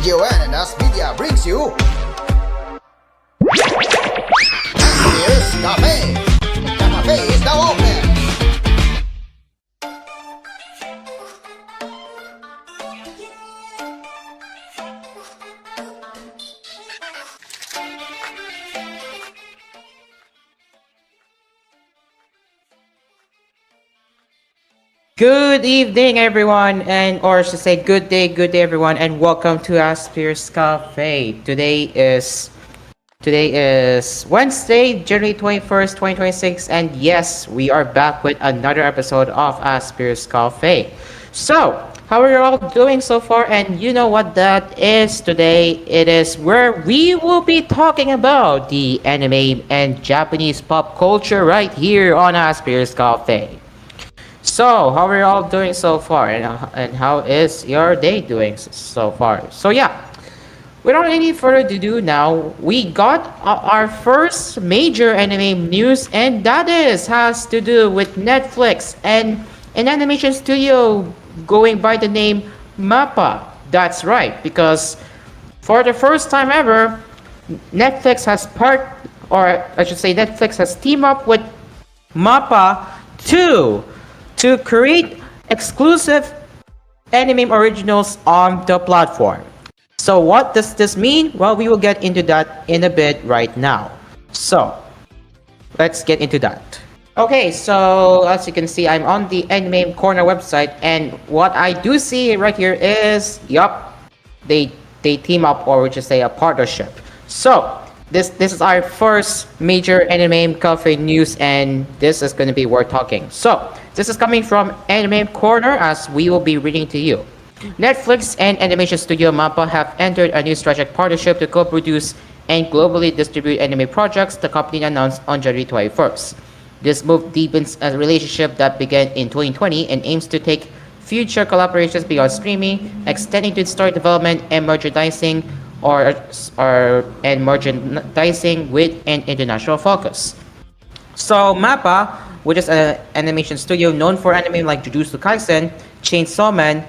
TGON and AspMedia brings you Asphere's Cafe. The cafe is now open. Good evening, everyone, and or should say good day, everyone, and welcome to Asphere's Cafe. Today is Wednesday, January 21st, 2026, and yes, we are back with another episode of Asphere's Cafe. So, how are you all doing so far? And you know what that is today? It is where we will be talking about the anime and Japanese pop culture right here on Asphere's Cafe. So, how are you all doing so far, and how is your day doing so far? So, yeah, without any further ado, now we got our first major anime news, and that has to do with Netflix and an animation studio going by the name MAPPA. That's right, because for the first time ever, Netflix has Netflix has teamed up with MAPPA 2 to create exclusive anime originals on the platform. So what does this mean? Well, we will get into that in a bit right now. So let's get into that. Okay, so as you can see, I'm on the Anime Corner website, and what I do see right here is, they team up, or we just say a partnership. So this is our first major anime cafe news, and this is going to be worth talking. So this is coming from Anime Corner, as we will be reading to you. Netflix and animation studio MAPPA have entered a new strategic partnership to co-produce and globally distribute anime projects, the company announced on January 21st. This move deepens a relationship that began in 2020 and aims to take future collaborations beyond streaming, extending to story development and merchandising merchandising with an international focus. So MAPPA, which is an animation studio known for anime like Jujutsu Kaisen, Chainsaw Man,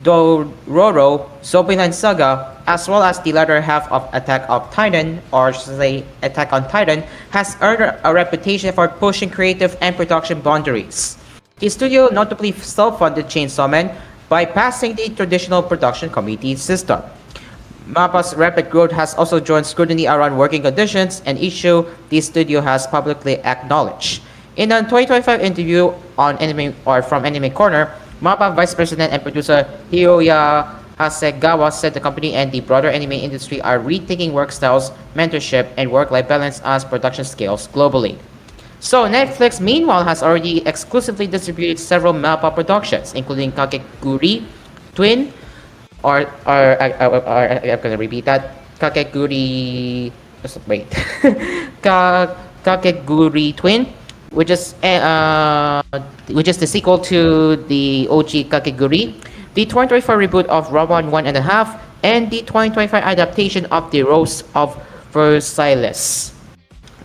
Dororo, Zombieland Saga, as well as the latter half of Attack on Titan, has earned a reputation for pushing creative and production boundaries. The studio notably self-funded Chainsaw Man, bypassing the traditional production committee system. MAPPA's rapid growth has also drawn scrutiny around working conditions, an issue the studio has publicly acknowledged. In a 2025 interview from Anime Corner, MAPPA Vice President and producer Hiroya Hasegawa said the company and the broader anime industry are rethinking work styles, mentorship, and work-life balance as production scales globally. So Netflix, meanwhile, has already exclusively distributed several MAPPA productions, including Kakeguri Twin, I'm gonna repeat that. Kakeguri Twin, which is the sequel to the OG Kakeguri, the 2024 reboot of Roman 1.5, and the 2025 adaptation of The Rose of Versailles.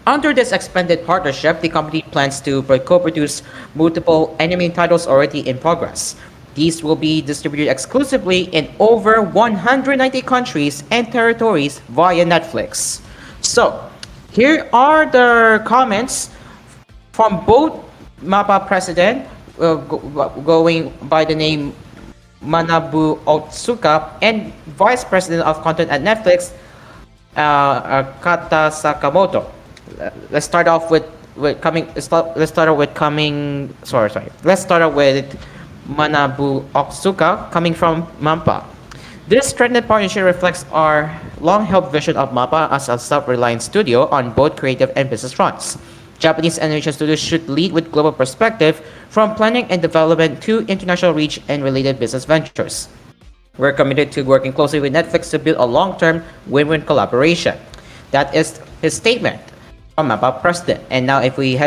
Under this expanded partnership, the company plans to co-produce multiple anime titles already in progress. These will be distributed exclusively in over 190 countries and territories via Netflix. So, here are the comments from both MAPPA president, going by the name Manabu Otsuka, and vice president of content at Netflix, Kata Sakamoto. Let's start off with Manabu Otsuka, coming from MAPPA. This strengthened partnership reflects our long-held vision of MAPPA as a self-reliant studio on both creative and business fronts. Japanese animation studios should lead with global perspective, from planning and development to international reach and related business ventures. We're committed to working closely with Netflix to build a long-term win-win collaboration. That is his statement from MAPPA president. And now, if we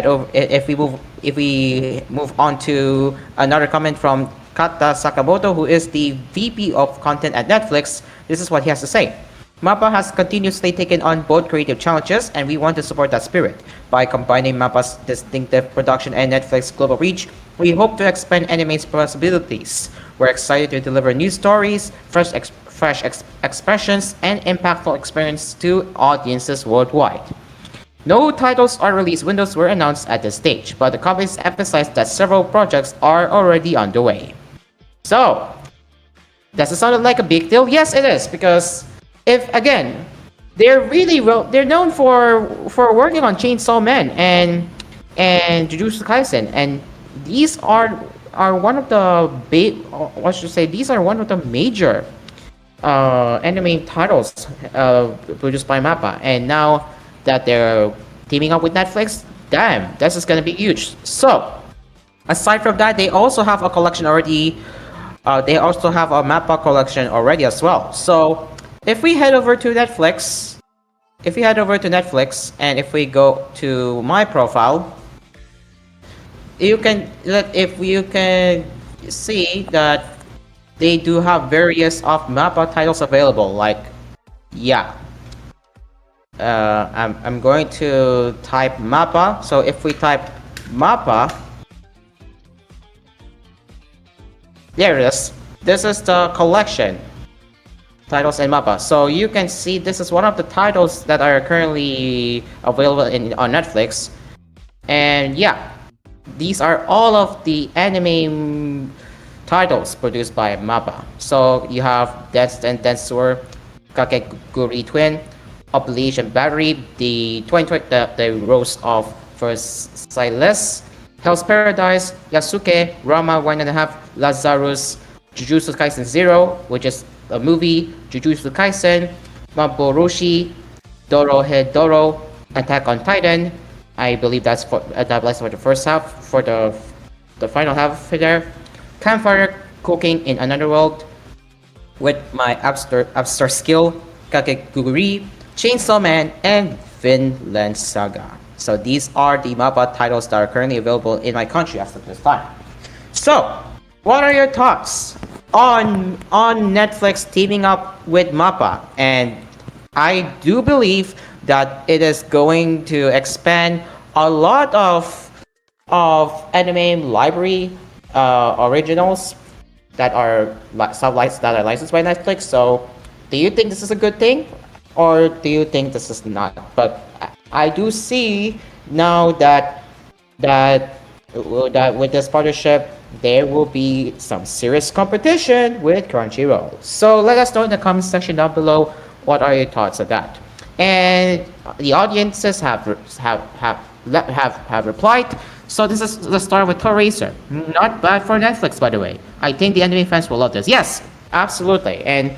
move on to another comment from Kata Sakamoto, who is the VP of content at Netflix, this is what he has to say. MAPPA has continuously taken on both creative challenges, and we want to support that spirit. By combining MAPPA's distinctive production and Netflix's global reach, we hope to expand anime's possibilities. We're excited to deliver new stories, expressions, and impactful experience to audiences worldwide. No titles or release windows were announced at this stage, but the companies emphasized that several projects are already underway. So, does it sound like a big deal? Yes, it is, because if again, they're known for working on Chainsaw Man and Jujutsu Kaisen, and these are one of the these are one of the major anime titles produced by Mappa, and now that they're teaming up with Netflix, damn, this is gonna be huge. So, aside from that, they also have a collection already. They also have a Mappa collection already as well. So, if we head over to Netflix, and if we go to my profile, you can see that they do have various of Mappa titles available. Like, yeah. I'm going to type Mappa. So if we type Mappa, there it is. This is the collection titles in Mappa. So you can see this is one of the titles that are currently available on Netflix. And yeah, these are all of the anime titles produced by Mappa. So you have Death and Tensor, Kakeguri Twin, Obligation Battery, the Rose of Versailles, Hell's Paradise, Yasuke, Rama 1.5, Lazarus, Jujutsu Kaisen 0, which is a movie, Jujutsu Kaisen, Maboroshi, Dorohedoro, Attack on Titan. I believe that's for the first half. For the final half there, Campfire Cooking in Another World, with my Asphere skill, Kakeguri, Chainsaw Man, and Vinland Saga. So these are the Mappa titles that are currently available in my country as of this time. So, what are your thoughts on Netflix teaming up with Mappa? And I do believe that it is going to expand a lot of anime library originals that are licensed by Netflix. So, do you think this is a good thing, or do you think this is not? But I do see now that with this partnership, there will be some serious competition with Crunchyroll. So let us know in the comment section down below what are your thoughts on that. And the audiences have replied. So this is the start with Toracer. Not bad for Netflix, by the way. I think the anime fans will love this. Yes, absolutely. And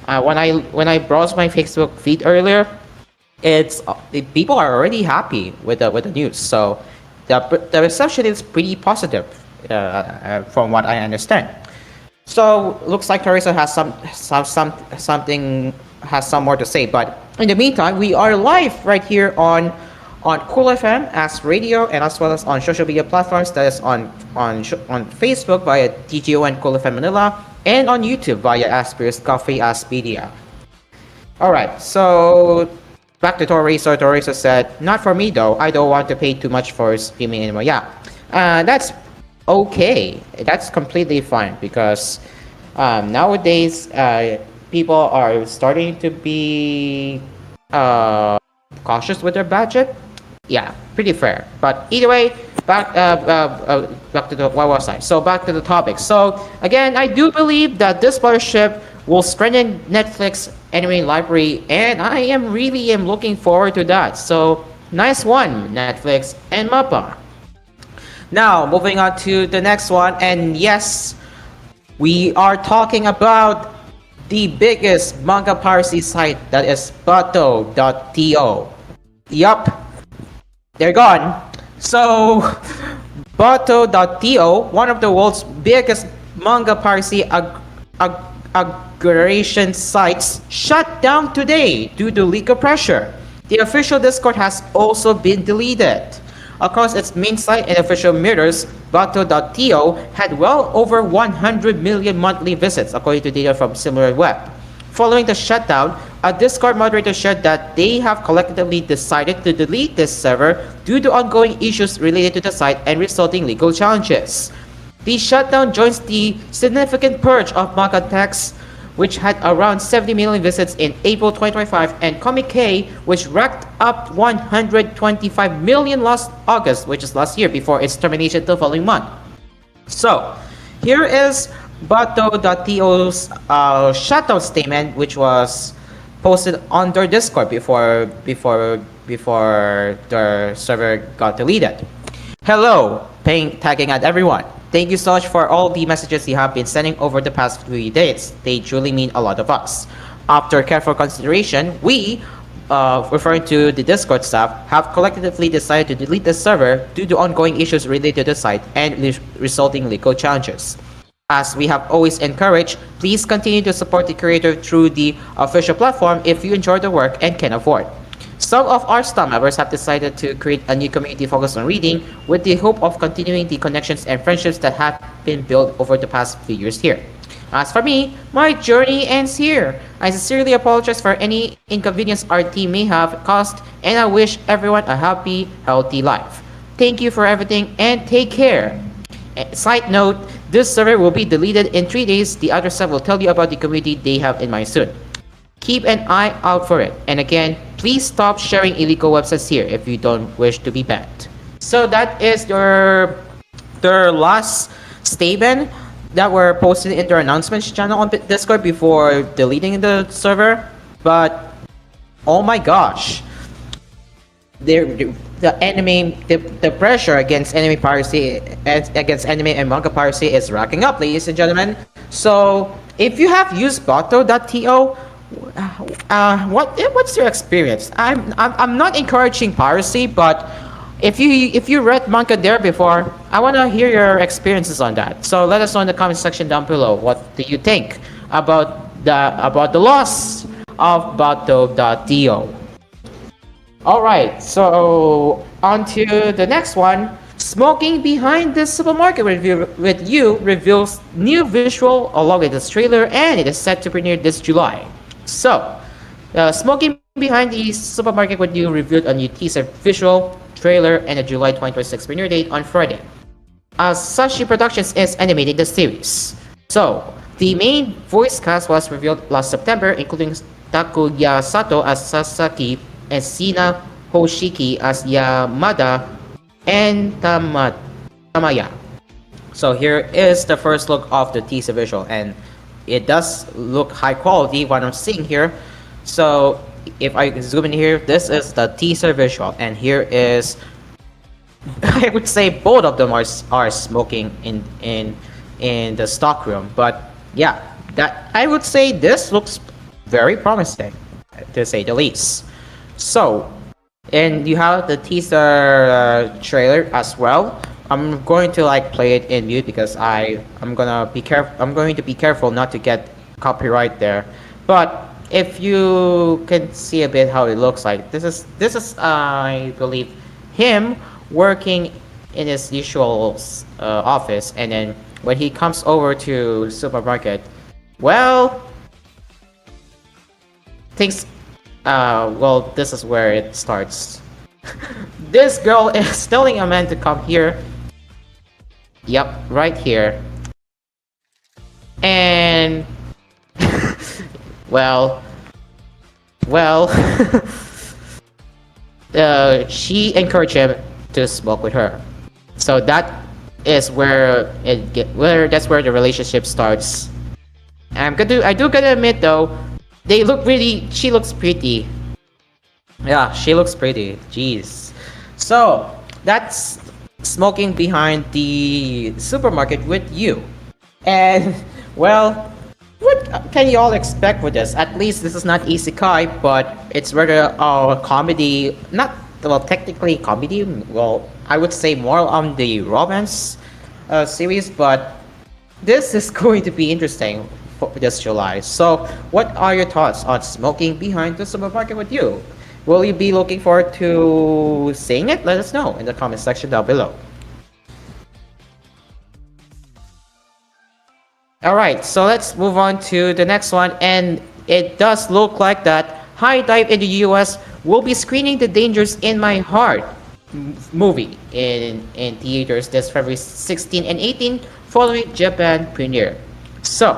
when I browsed my Facebook feed earlier, people are already happy with the news. So the reception is pretty positive, from what I understand. So looks like Teresa has some more to say. But in the meantime, we are live right here on Cool FM as radio, and as well as on social media platforms. That is on Facebook via TGON Cool FM Manila, and on YouTube via Asphere's Coffee AspMedia. All right, so back to Teresa. Teresa said, "Not for me though. I don't want to pay too much for streaming anymore." Yeah, that's okay. That's completely fine, because nowadays people are starting to be cautious with their budget. Yeah, pretty fair. But either way, back to the what was I? So back to the topic. So again, I do believe that this partnership will strengthen Netflix anime library, and I am looking forward to that. So nice one, Netflix and Mappa. Now moving on to the next one, and yes, we are talking about the biggest manga piracy site, that is Bato.to. Yup, they're gone. So Bato.to, one of the world's biggest manga piracy aggregation sites, shut down today due to legal pressure. The official Discord has also been deleted. Across its main site and official mirrors, Bato.to had well over 100 million monthly visits, according to data from SimilarWeb. Following the shutdown, a Discord moderator shared that they have collectively decided to delete this server due to ongoing issues related to the site and resulting legal challenges. The shutdown joins the significant purge of manga texts, which had around 70 million visits in April 2025, and Comic K, which racked up 125 million last August, which is last year, before its termination the following month. So, here is Bato.to's shutdown statement, which was posted on their Discord before the server got deleted. Hello, tagging at everyone. Thank you so much for all the messages you have been sending over the past few days. They truly mean a lot of us. After careful consideration, we, referring to the Discord staff, have collectively decided to delete the server due to ongoing issues related to the site and resulting legal challenges. As we have always encouraged, please continue to support the creator through the official platform if you enjoy the work and can afford. Some of our staff members have decided to create a new community focused on reading with the hope of continuing the connections and friendships that have been built over the past few years here. As for me, my journey ends here. I sincerely apologize for any inconvenience our team may have caused, and I wish everyone a happy, healthy life. Thank you for everything and take care. Side note, this server will be deleted in 3 days. The other side will tell you about the community they have in mind soon. Keep an eye out for it. And again, please stop sharing illegal websites here if you don't wish to be banned. So that is their last statement that were posted in their announcements channel on Discord before deleting the server. But oh my gosh, the pressure against anime piracy, against anime and manga piracy is racking up, ladies and gentlemen. So if you have used Bato.to, what's your experience? I'm not encouraging piracy, but if you read manga there before, I want to hear your experiences on that. So let us know in the comment section down below. What do you think about the loss of Bato.to? Alright, so on to the next one. Smoking Behind the Supermarket with You reveals new visual along with its trailer, and it is set to premiere this July. So, Smoking Behind the Supermarket with You revealed a new teaser visual trailer and a July 2026 premiere date on Friday. Sashi Productions is animating the series. So, the main voice cast was revealed last September, including Takuya Sato as Sasaki and Sina Hoshiki as Yamada and Tamaya. So here is the first look of the teaser visual, and it does look high quality what I'm seeing here. So if I zoom in here, this is the teaser visual, and here is I would say both of them are smoking in the stockroom. But yeah, that I would say this looks very promising, to say the least. So, and you have the teaser trailer as well. I'm going to play it in mute because I'm going to be careful not to get copyright there. But if you can see a bit how it looks like, this is I believe him working in his usual office, and then when he comes over to the supermarket, well, things well, this is where it starts. This girl is telling a man to come here. Yep, right here. And well, she encouraged him to smoke with her. So that is where that's where the relationship starts. I do gotta admit though, she looks pretty. Yeah, she looks pretty. Jeez. So that's Smoking Behind the Supermarket with You. And well, what can you all expect with this? At least this is not isekai, but it's rather a comedy. Not well, technically comedy. Well, I would say more on the romance series, but this is going to be interesting for this July. So, what are your thoughts on Smoking Behind the Supermarket with You? Will you be looking forward to seeing it? Let us know in the comment section down below. Alright, so let's move on to the next one, and it does look like that High Dive in the US will be screening The Dangers in My Heart movie in theaters this February 16 and 18 following Japan premiere. So,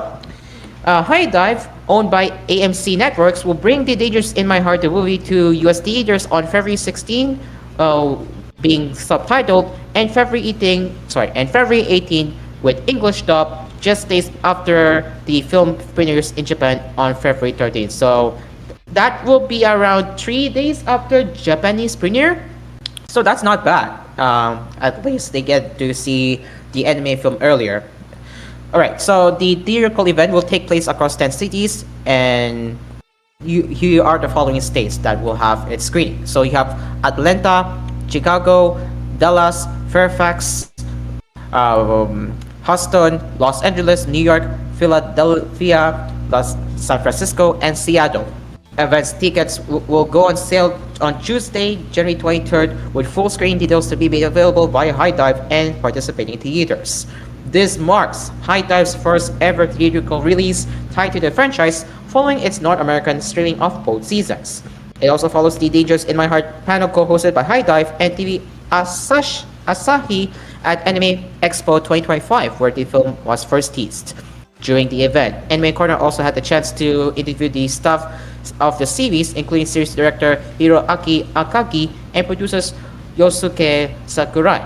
High Dive, owned by AMC Networks, will bring The Dangers in My Heart the movie to US theaters on February 16, being subtitled, and February 18 with English dub, just days after the film premieres in Japan on February 13th. So that will be around 3 days after Japanese premiere. So that's not bad. At least they get to see the anime film earlier. Alright, so the theatrical event will take place across 10 cities, and here are the following states that will have its screening. So you have Atlanta, Chicago, Dallas, Fairfax, Houston, Los Angeles, New York, Philadelphia, San Francisco, and Seattle. Events tickets will go on sale on Tuesday, January 23rd, with full screen details to be made available via High Dive and participating theaters. This marks High Dive's first ever theatrical release tied to the franchise, following its North American streaming of both seasons. It also follows The Dangers in My Heart panel co-hosted by High Dive and TV Asahi at Anime Expo 2025, where the film was first teased. During the event, Anime Corner also had the chance to interview the staff of the series, including series director Hiroaki Akagi and producers Yosuke Sakurai,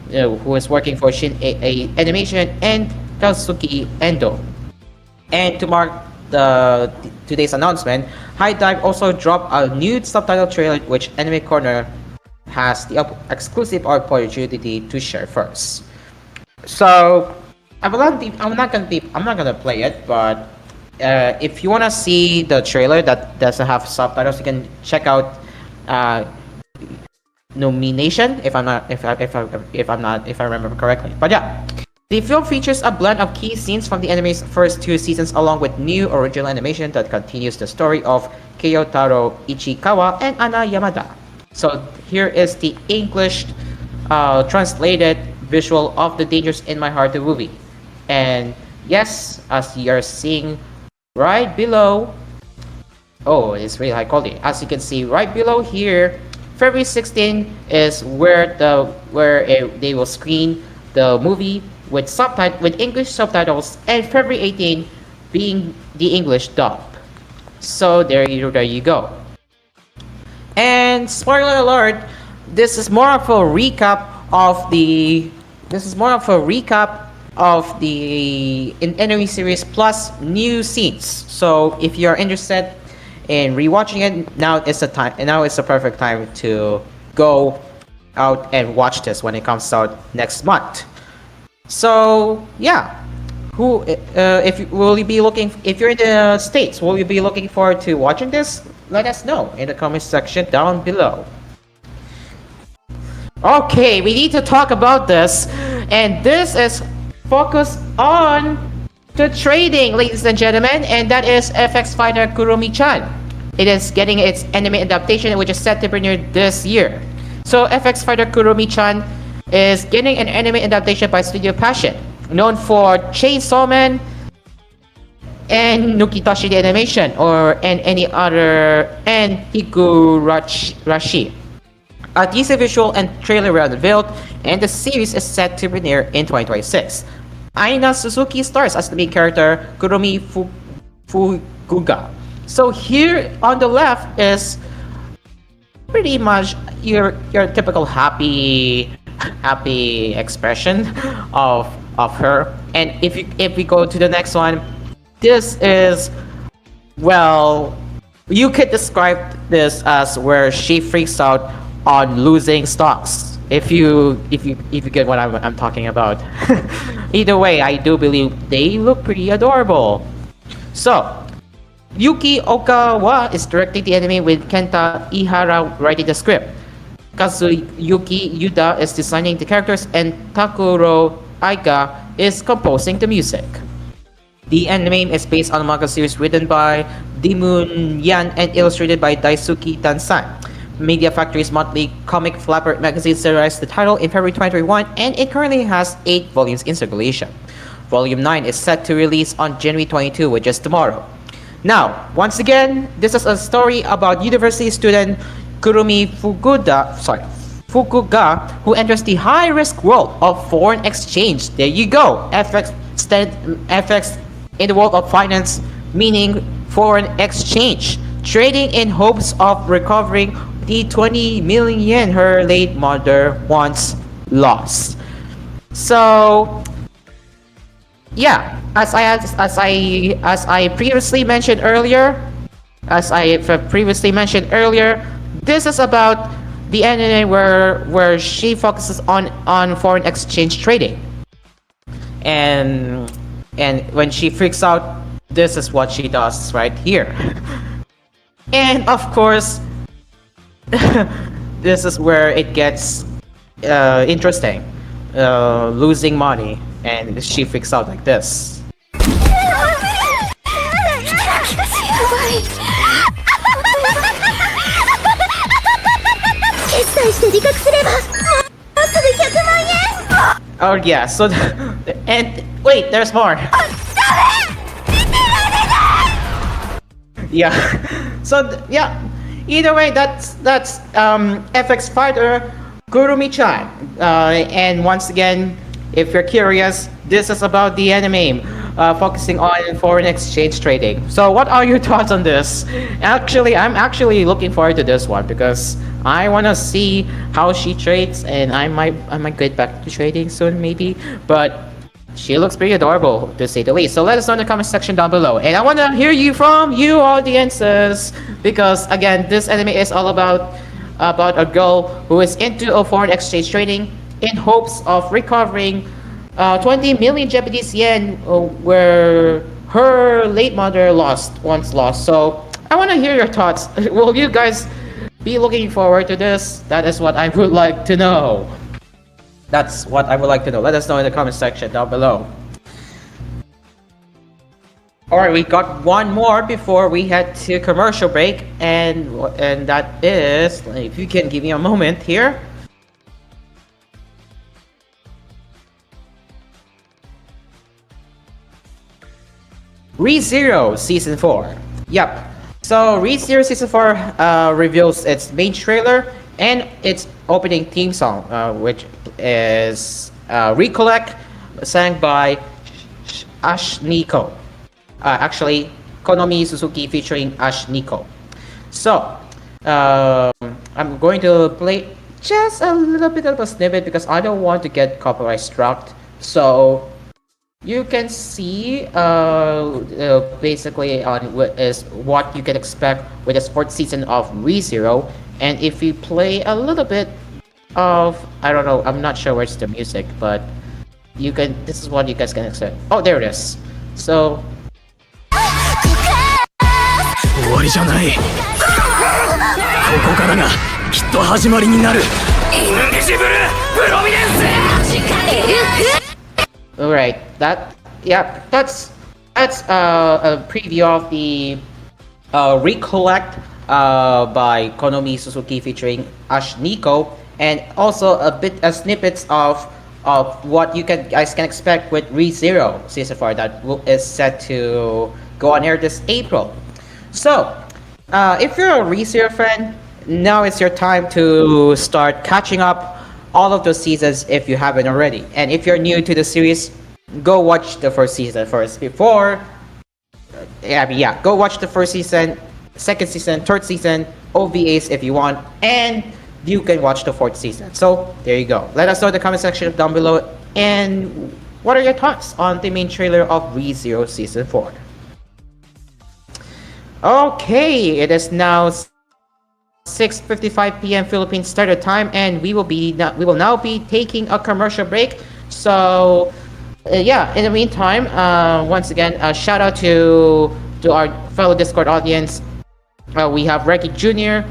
who is working for Shin Animation, and Kazuki Endo. And to mark today's announcement, High Dive also dropped a new subtitle trailer, which Anime Corner has the exclusive opportunity to share first. So I'm not gonna play it, but if you wanna see the trailer that doesn't have subtitles, you can check out Nomination, if I remember correctly. But yeah, the film features a blend of key scenes from the anime's first 2 seasons, along with new original animation that continues the story of Keyotaro Ichikawa and Ana Yamada. So here is the English translated visual of The Dangers in My Heart the movie. And yes, as you're seeing right below, oh, it's really high quality. As you can see right below here, February 16 is where they will screen the movie with English subtitles, and February 18 being the English dub. So there you go. And spoiler alert, this is more of a recap of the anime series plus new scenes. So if you're interested in rewatching it, now is the perfect time to go out and watch this when it comes out next month. So yeah, if you're in the States, will you be looking forward to watching this? Let us know in the comment section down below. Okay, we need to talk about this, and this is focused on the trading, ladies and gentlemen, and that is FX Fighter Kurumi-chan. It is getting its anime adaptation, which is set to premiere this year. So FX Fighter Kurumi-chan is getting an anime adaptation by Studio Passion, known for Chainsaw Man and Nukitashi the Animation, and Higurashi. A teaser visual and trailer were unveiled, and the series is set to premiere in 2026. Aina Suzuki stars as the main character, Kurumi Fukuga. So here on the left is pretty much your typical happy expression of her. And if we go to the next one, this is, well, you could describe this as where she freaks out on losing stocks. If you get what I'm talking about. Either way, I do believe they look pretty adorable. So Yuki Okawa is directing the anime, with Kenta Ihara writing the script. Kazuyuki Yuda is designing the characters, and Takuro Aiga is composing the music. The anime is based on a manga series written by Dimun Yan and illustrated by Daisuke Dansan. Media Factory's monthly comic flapper magazine serialized the title in February 2021, and it currently has 8 volumes in circulation. Volume 9 is set to release on January 22, which is tomorrow. Now, once again, this is a story about university student Kurumi Fukuga, who enters the high-risk world of foreign exchange. There you go. FX in the world of finance, meaning foreign exchange, trading in hopes of recovering the 20 million yen her late mother once lost. So, yeah, as I previously mentioned earlier, this is about the anime where she focuses on foreign exchange trading, and when she freaks out, this is what she does right here. And of course, this is where it gets interesting. Losing money, and she freaks out like this. 決済して利確すればもうすぐ100万円 Oh yeah, so and wait, there's more. Yeah. So yeah, either way, that's FX Fighter Gurumi-chan. And once again, if you're curious, this is about the anime focusing on foreign exchange trading. So what are your thoughts on this? Actually, I'm actually looking forward to this one because I want to see how she trades, and I might get back to trading soon maybe, but she looks pretty adorable to say the least. So let us know in the comment section down below, and I want to hear you from you audiences, because again, this anime is all about a girl who is into a foreign exchange trading in hopes of recovering 20 million Japanese yen where her late mother once lost. So I want to hear your thoughts. Will you guys be looking forward to this? That is what I would like to know. That's what I would like to know. Let us know in the comment section down below. Alright, we got one more before we head to commercial break, and that is, if you can give me a moment here. ReZero Season 4. Yep. So ReZero Season 4 reveals its main trailer and its opening theme song, which is Recollect, sang by Ash Nico. Actually, Konomi Suzuki featuring Ash Nico. So, I'm going to play just a little bit of a snippet because I don't want to get copyright struck. So, you can see basically on what you can expect with the fourth season of ReZero. And if you play a little bit of, I don't know, I'm not sure where's the music, but you can, this is what you guys can expect. Oh, there it is. So, 終わりじゃない。ここからがきっと始まりになる。インビジブルプロミネンス。 Alright, that's a preview of the Recollect by Konomi Suzuki featuring Ash Nico, and also a snippets of what you guys can expect with ReZero Season 4 that is set to go on air this April. So, if you're a ReZero fan, now is your time to start catching up all of those seasons if you haven't already. And if you're new to the series, go watch the first season first before. Go watch the first season, second season, third season, OVAs if you want, and you can watch the fourth season. So there you go. Let us know in the comment section down below. And what are your thoughts on the main trailer of ReZero Season 4? Okay, it is now 6:55 p.m. Philippine Standard Time, and we will now be taking a commercial break. So, in the meantime, once again, a shout out to our fellow Discord audience. We have Reggie Jr.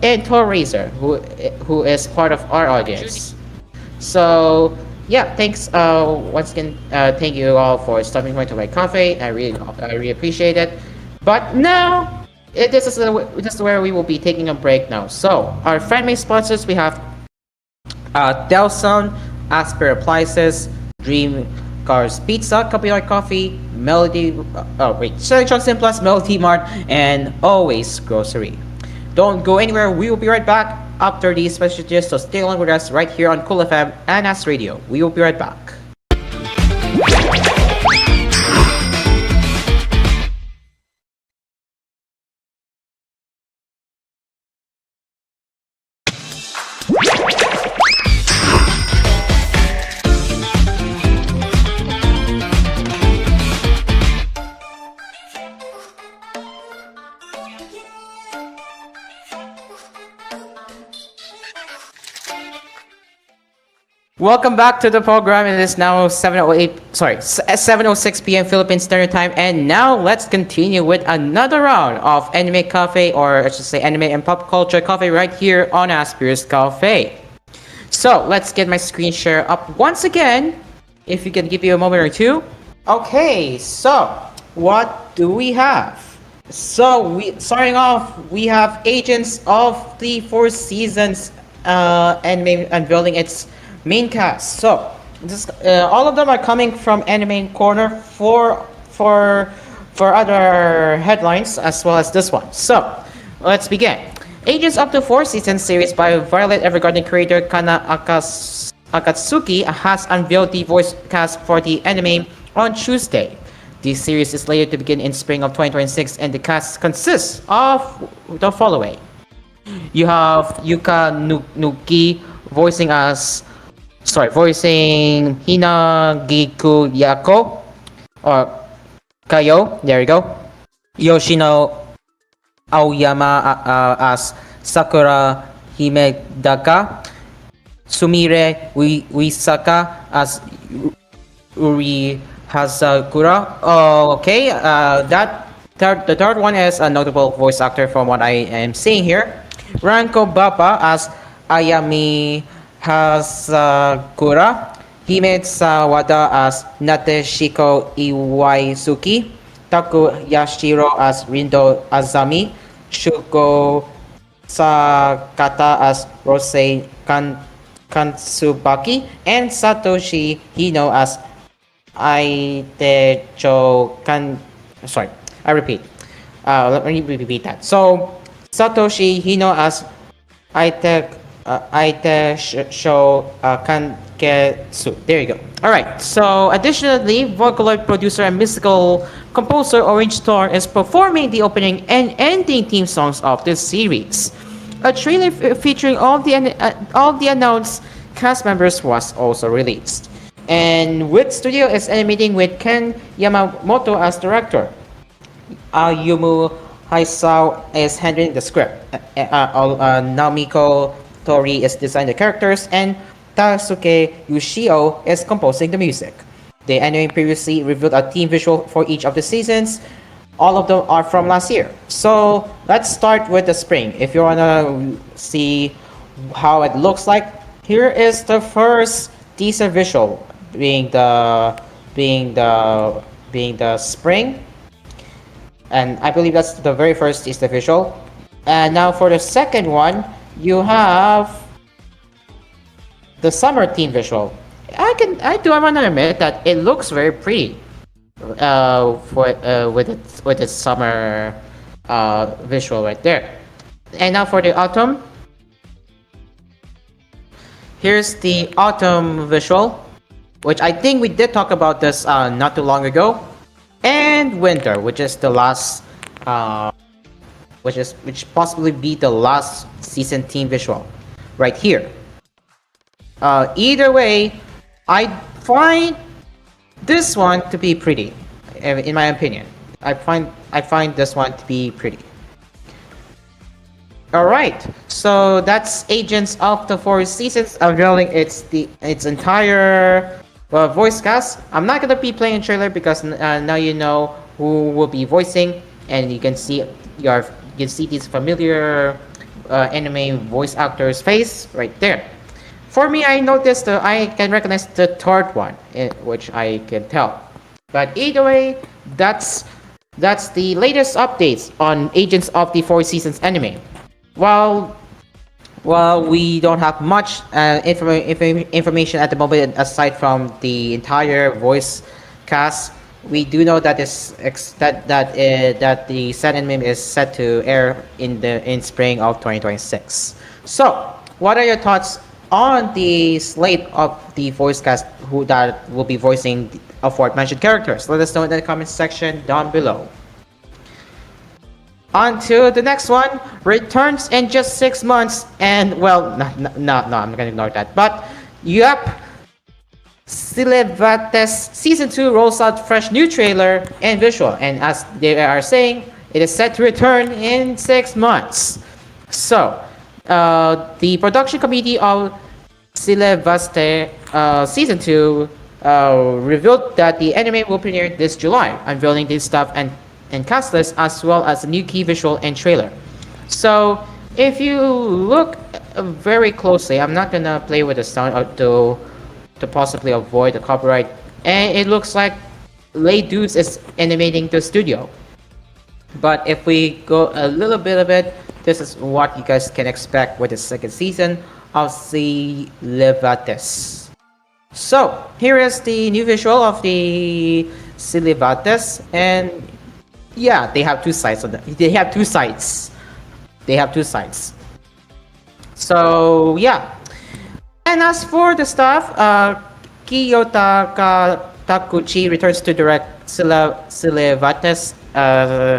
and Tor Razor, who is part of our audience. So, thanks once again. Thank you all for stopping by to my cafe. I really appreciate it. But now, this is where we will be taking a break now. So, our friend-made sponsors, we have Delson, Asphere Appliances, Dream Cars Pizza, Copyright Coffee, Selection Plus, Melody Mart, and Always Grocery. Don't go anywhere. We will be right back after these messages, so stay along with us right here on Cool FM and As Radio. We will be right back. Welcome back to the program. It is now 7:06 p.m. Philippine Standard Time, and now let's continue with another round of Anime Cafe, or I should say Anime and Pop Culture Cafe, right here on Asphere's Cafe. So let's get my screen share up once again. If you can give you a moment or two. Okay, so what do we have? So starting off, we have Agents of the Four Seasons anime unveiling its main cast. So all of them are coming from Anime Corner for other headlines as well as this one. So let's begin. Agents of the Four Seasons series by Violet Evergarden creator Kana Akatsuki has unveiled the voice cast for the anime on Tuesday. The series is slated to begin in spring of 2026, and the cast consists of the following. You have Yuka Nuki voicing Hinagiku Yako, or Kayo, there you go. Yoshino Aoyama as Sakura Himedaka. Sumire Wisaka as Uri Hazakura. Okay, the third one is a notable voice actor from what I am seeing here. Ranko Bappa as Ayami Hazakura. Hime Sawada as Nateshiko Iwaisuki. Taku Yashiro as Rindo Azami. Shugo Sakata as Rosei Kansubaki. And Satoshi Hino as Aitecho Kan. Sorry, I repeat. Let me repeat that. So Satoshi Hino as Aitesho Kanketsu. There you go. Alright, so additionally, Vocaloid producer and musical composer Orange Thorn is performing the opening and ending theme songs of this series. A trailer featuring all the announced cast members was also released. And Wit Studio is animating with Ken Yamamoto as director. Ayumu Haisao is handling the script. Naomiko Tori is designing the characters, and Tasuke Yoshio is composing the music. The anime previously revealed a theme visual for each of the seasons. All of them are from last year. So let's start with the spring. If you wanna see how it looks like, here is the first teaser visual, being the spring, and I believe that's the very first teaser visual. And now for the second one, you have the summer theme visual. I want to admit that it looks very pretty with its summer visual right there. And now for the autumn, here's the autumn visual, which I think we did talk about this not too long ago. And winter, which is the last which possibly be the last season theme visual right here. Either way, I find this one to be pretty, in my opinion. I find this one to be pretty. Alright, so that's Agents of the Four Seasons unveiling its entire voice cast. I'm not gonna be playing a trailer because now you know who will be voicing, and you can see these familiar anime voice actors' face right there. For me, I noticed I can recognize the third one, which I can tell. But either way, that's the latest updates on Agents of the Four Seasons anime. While we don't have much information at the moment aside from the entire voice cast we do know that that the set anime is set to air in spring of 2026. So, what are your thoughts on the slate of the voice cast who that will be voicing the aforementioned characters? Let us know in the comment section down below. On to the next one. Returns in just 6 months, and well, no, I'm gonna ignore that. But yep, Silevates Season 2 rolls out fresh new trailer and visual, and as they are saying, it is set to return in 6 months. So, the production committee of Silevaste Season 2 revealed that the anime will premiere this July, unveiling the staff and cast list as well as a new key visual and trailer. So, if you look very closely, I'm not gonna play with the sound to possibly avoid the copyright. And it looks like Lay Dudes is animating the studio. But if we go a little bit of it, this is what you guys can expect with the second season of the Levates. So here is the new visual of the Levates, and yeah, they have two sides on They have two sides. They have two sides. So yeah. And as for the staff, Kiyota Takuchi returns to direct Silevates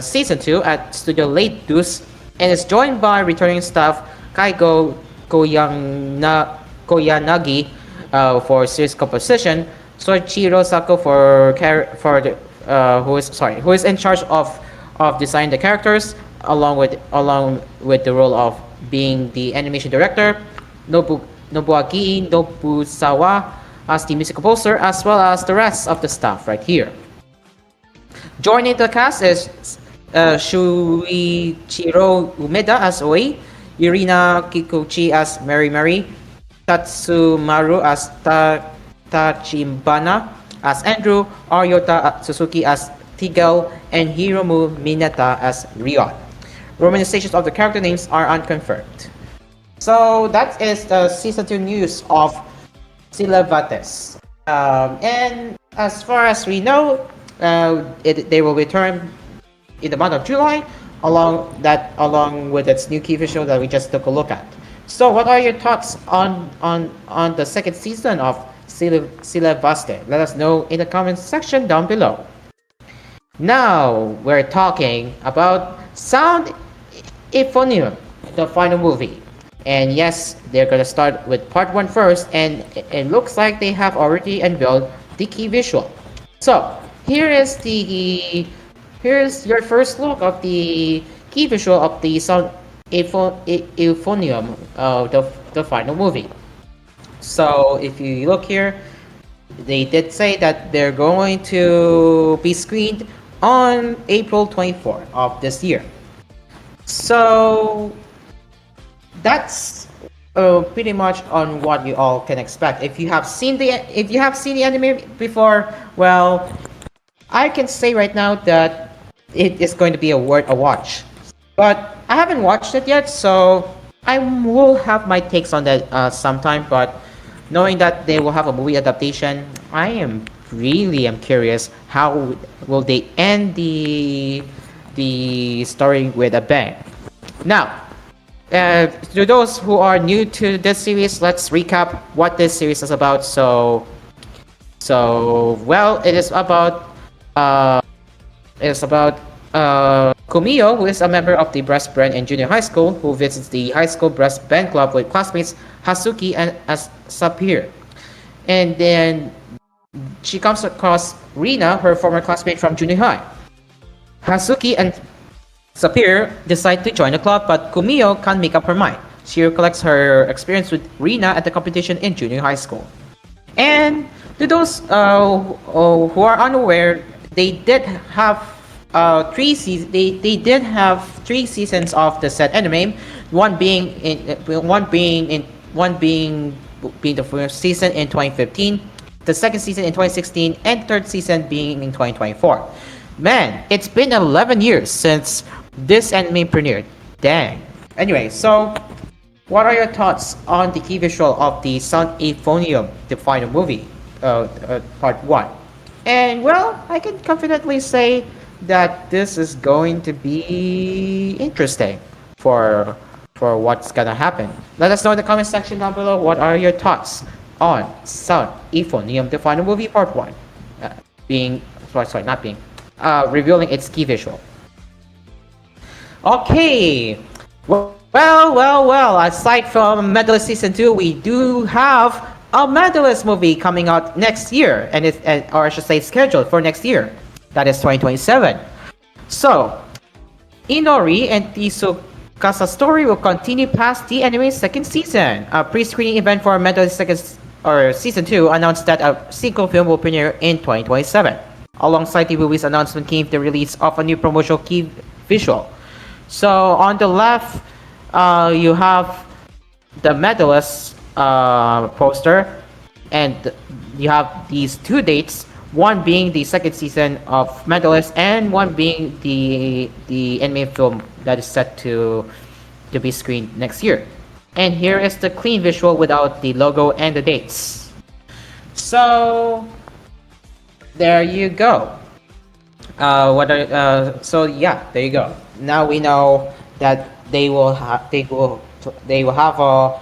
Season 2 at Studio Late Deuce and is joined by returning staff Kaigo Koyanagi for series composition, Soichiro Sako who is in charge of designing the characters along with the role of being the animation director, Nobuaki Nobusawa as the music composer, as well as the rest of the staff right here. Joining the cast is Shuichiro Umeda as Oi, Irina Kikuchi as Mary, Tatsumaru as Tachimbana as Andrew, Aryota Suzuki as Tigel, and Hiromu Mineta as Rion. Romanizations of the character names are unconfirmed. So that is the season 2 news of Silevates. And as far as we know, they will return in the month of July, along with its new key visual that we just took a look at. So what are your thoughts on the second season of Silevaste? Let us know in the comments section down below. Now we're talking about Sound Euphonium, the final movie. And yes, they're gonna start with part 1 first, and it looks like they have already unveiled the key visual. So here's your first look of the key visual of the Sound Euphonium, the final movie. So if you look here, they did say that they're going to be screened on April 24th of this year. So that's pretty much on what you all can expect. If you have seen the anime before, well, I can say right now that it is going to be a watch. But I haven't watched it yet, so I will have my takes on that sometime. But knowing that they will have a movie adaptation, I am curious how will they end the story with a bang. Now, to those who are new to this series, let's recap what this series is about. So well, it is about Kumiho, who is a member of the brass band in junior high school, who visits the high school brass band club with classmates Hasuki and Asphere. And then she comes across Rina, her former classmate from junior high. Hasuki and Sapir decide to join the club, but Kumiho can't make up her mind. She recollects her experience with Rina at the competition in junior high school. And to those who are unaware, they did have 3 seasons. They did have 3 seasons of the said anime. One being the first season in 2015, the second season in 2016, and third season being in 2024. Man, it's been 11 years since this anime premiered. Dang. Anyway, so what are your thoughts on the key visual of the Sound Euphonium, the final movie, part 1? And well, I can confidently say that this is going to be interesting for for what's gonna happen. Let us know in the comment section down below what are your thoughts on Sun Euphonium the Final Movie Part 1 being sorry not being revealing its key visual. Okay, well. Aside from Medalist Season 2, we do have a Medalist movie coming out next year, and or I should say, scheduled for next year. That is 2027. So, Inori and Tsukasa story will continue past the anime's second season. A pre-screening event for Medalist Season 2 announced that a sequel film will premiere in 2027. Alongside the movie's announcement came the release of a new promotional key visual. So on the left, you have the Medalist poster, and you have these two dates. One being the second season of Medalist, and one being the anime film that is set to be screened next year. And here is the clean visual without the logo and the dates. So there you go. So yeah, there you go. Now we know that they will have a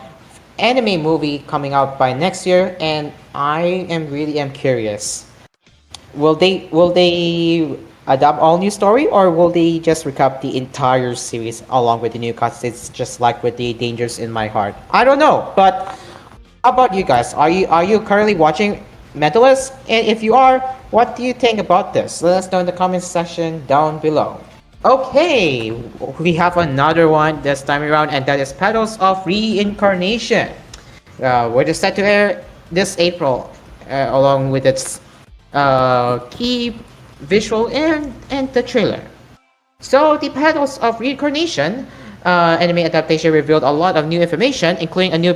anime movie coming out by next year, and I really am curious. Will they adapt all new story, or will they just recap the entire series along with the new cuts? It's just like with the Dangers in My Heart. I don't know, but how about you guys? Are you currently watching Medalist? And if you are, what do you think about this? Let us know in the comment section down below. Okay, we have another one this time around, and that is Petals of Reincarnation. Which is set to air this April, along with its key visual and the trailer. So the Petals of Reincarnation anime adaptation revealed a lot of new information, including a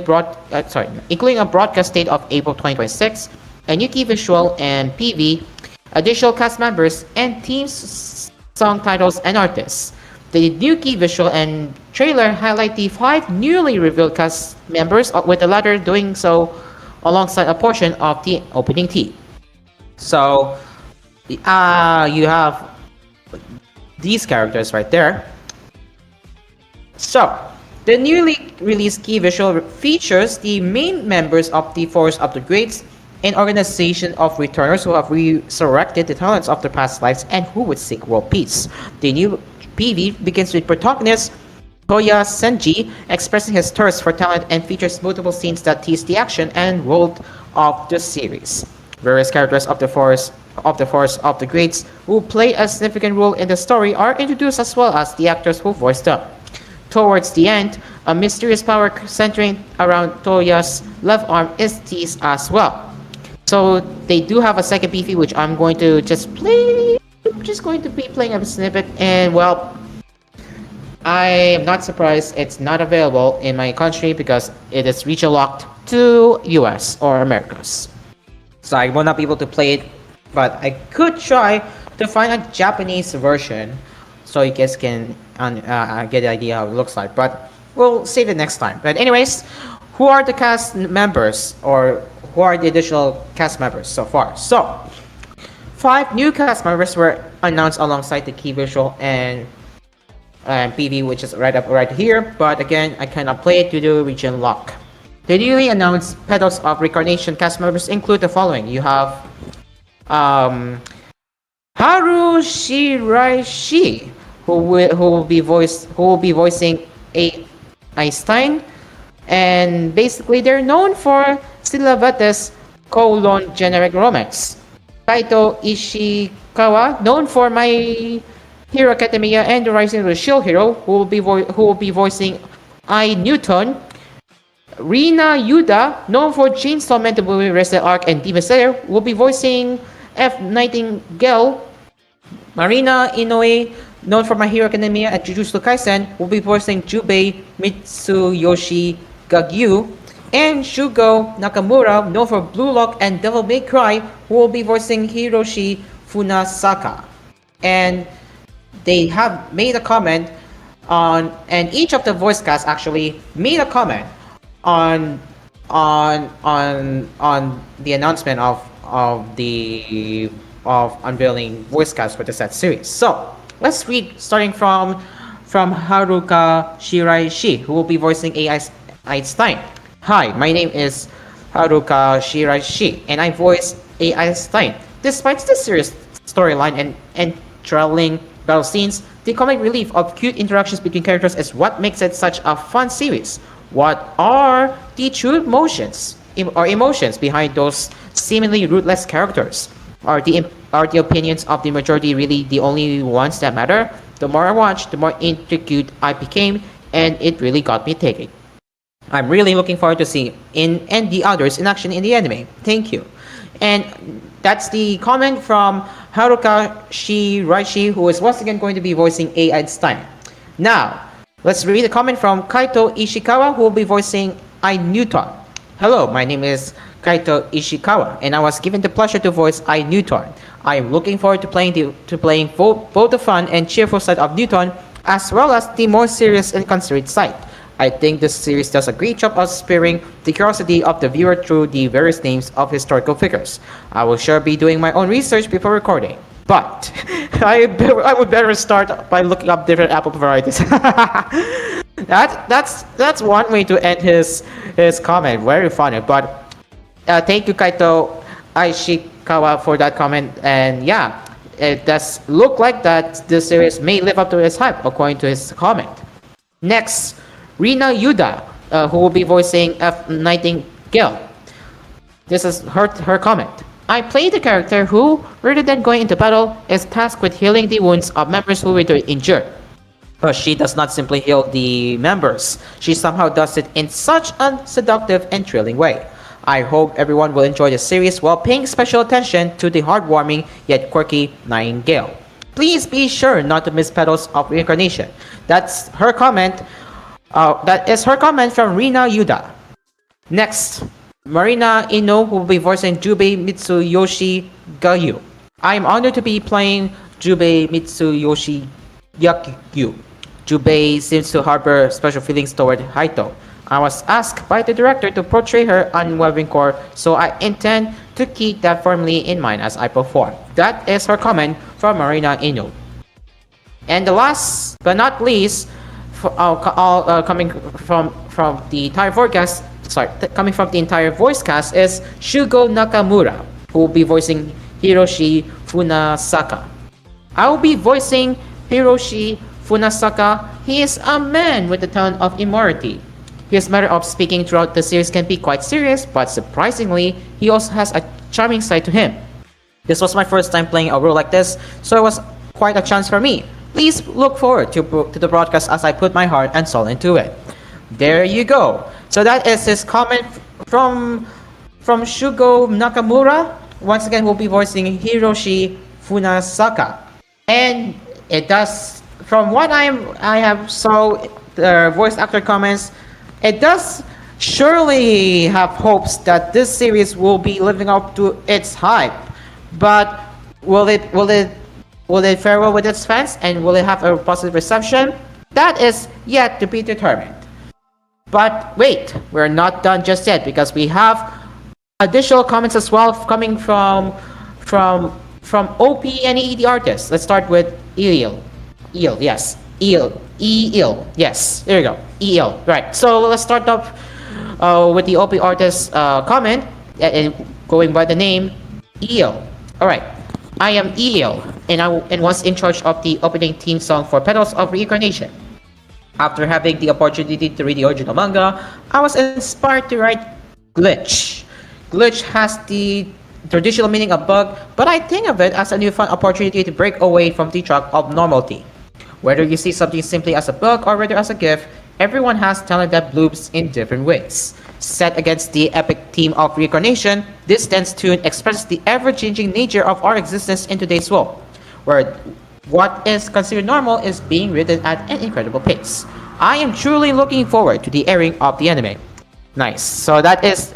broadcast date of April 2026, a new key visual and PV, additional cast members, and themes, song titles, and artists. The new key visual and trailer highlight the 5 newly revealed cast members, with the latter doing so alongside a portion of the opening theme. So, you have these characters right there. So, the newly released key visual features the main members of the Force of the Greats, an organization of returners who have resurrected the talents of their past lives and who would seek world peace. The new PV begins with protagonist Toya Senji expressing his thirst for talent and features multiple scenes that tease the action and world of the series. Various characters of the Force of the Greats who play a significant role in the story are introduced, as well as the actors who voiced them. Towards the end, a mysterious power centering around Toya's left arm is teased as well. So they do have a second PV, which I'm going to just play. I'm just going to be playing a snippet, and well, I am not surprised it's not available in my country because it is region locked to US or Americas. So I will not be able to play it, but I could try to find a Japanese version so you guys can get the idea how it looks like. But we'll save it next time. But anyways, who are the cast members, or who are the additional cast members so far? So 5 new cast members were announced alongside the key visual and PV, which is right here. But again, I cannot play it due to region lock. The newly announced Petals of Reincarnation cast members include the following. You have Haru Shiraishi, who will be voicing Einstein, and basically they're known for Syllabates generic romance. Kaito Ishikawa, known for My Hero Academia and the Rising of the Shield Hero, who will be voicing I Newton. Rina Yuda, known for Chainsaw Man, the movie Resident Arc, and Demon Slayer, will be voicing F. Nightingale. Marina Inoue, known for My Hero Academia and Jujutsu Kaisen, will be voicing Jubei Mitsuyoshi Gagyu. And Shugo Nakamura, known for Blue Lock and Devil May Cry, who will be voicing Hiroshi Funasaka. And they have made a comment on, and each of the voice casts actually made a comment on the announcement of the of unveiling voice cast for the set series. So let's read starting from Haruka Shiraishi, who will be voicing AI Einstein. Hi, my name is Haruka Shiraishi, and I voice AI Einstein. Despite the serious storyline and enthralling battle scenes, the comic relief of cute interactions between characters is what makes it such a fun series. What are the true emotions behind those seemingly ruthless characters? Are the opinions of the majority really the only ones that matter? The more I watched, the more intrigued I became, and it really got me thinking. I'm really looking forward to seeing and the others in action in the anime. Thank you. And that's the comment from Haruka Shiraishi, who is once again going to be voicing A. Einstein. Now, let's read a comment from Kaito Ishikawa, who will be voicing I. Newton. Hello, my name is Kaito Ishikawa, and I was given the pleasure to voice I. Newton. I am looking forward to playing both the fun and cheerful side of Newton, as well as the more serious and considerate side. I think this series does a great job of spurring the curiosity of the viewer through the various names of historical figures. I will sure be doing my own research before recording, but I would better start by looking up different apple varieties. That's one way to end his comment. Very funny, but thank you, Kaito Ishikawa, for that comment. And yeah, it does look like that this series may live up to his hype, according to his comment. Next, Rina Yuda, who will be voicing F. Nightingale. This is her comment. I play the character who, rather than going into battle, is tasked with healing the wounds of members who were injured. But she does not simply heal the members. She somehow does it in such a seductive and thrilling way. I hope everyone will enjoy the series while paying special attention to the heartwarming yet quirky Nightingale. Please be sure not to miss Petals of Reincarnation. That's her comment. That is her comment from Rina Yuda. Next, Marina Ino, who will be voicing Jubei Mitsuyoshi Gayu. I am honored to be playing Jubei Mitsuyoshi Gayu. Jubei seems to harbor special feelings toward Haito. I was asked by the director to portray her unwavering core, so I intend to keep that firmly in mind as I perform. That is her comment from Marina Ino. And the last but not least, coming from the entire forecast, coming from the entire voice cast is Shugo Nakamura, who will be voicing Hiroshi Funasaka. I will be voicing Hiroshi Funasaka. He is a man with a ton of immorality. His manner of speaking throughout the series can be quite serious, but surprisingly, he also has a charming side to him. This was my first time playing a role like this, so it was quite a chance for me. Please look forward to the broadcast as I put my heart and soul into it. There you go. So that is his comment from Shugo Nakamura. Once again, we'll be voicing Hiroshi Funasaka. And it does, from what I have saw the voice actor comments, it does surely have hopes that this series will be living up to its hype. But will it fare well with its fans, and will it have a positive reception? That is yet to be determined. But wait, we're not done just yet, because we have additional comments as well coming from OP and ED artists. Let's start with Eel. Yes, Eel. Yes, there you go. Eel. Right. So let's start off with the OP artist comment, and going by the name Eel. All right. I am Eel, and was in charge of the opening theme song for Petals of Reincarnation. After having the opportunity to read the original manga, I was inspired to write Glitch. Glitch has the traditional meaning of bug, but I think of it as a new fun opportunity to break away from the track of normality. Whether you see something simply as a bug or rather as a gift, everyone has talent that blooms in different ways. Set against the epic theme of reincarnation, this dance tune expresses the ever-changing nature of our existence in today's world, where what is considered normal is being written at an incredible pace. I am truly looking forward to the airing of the anime. Nice. So that is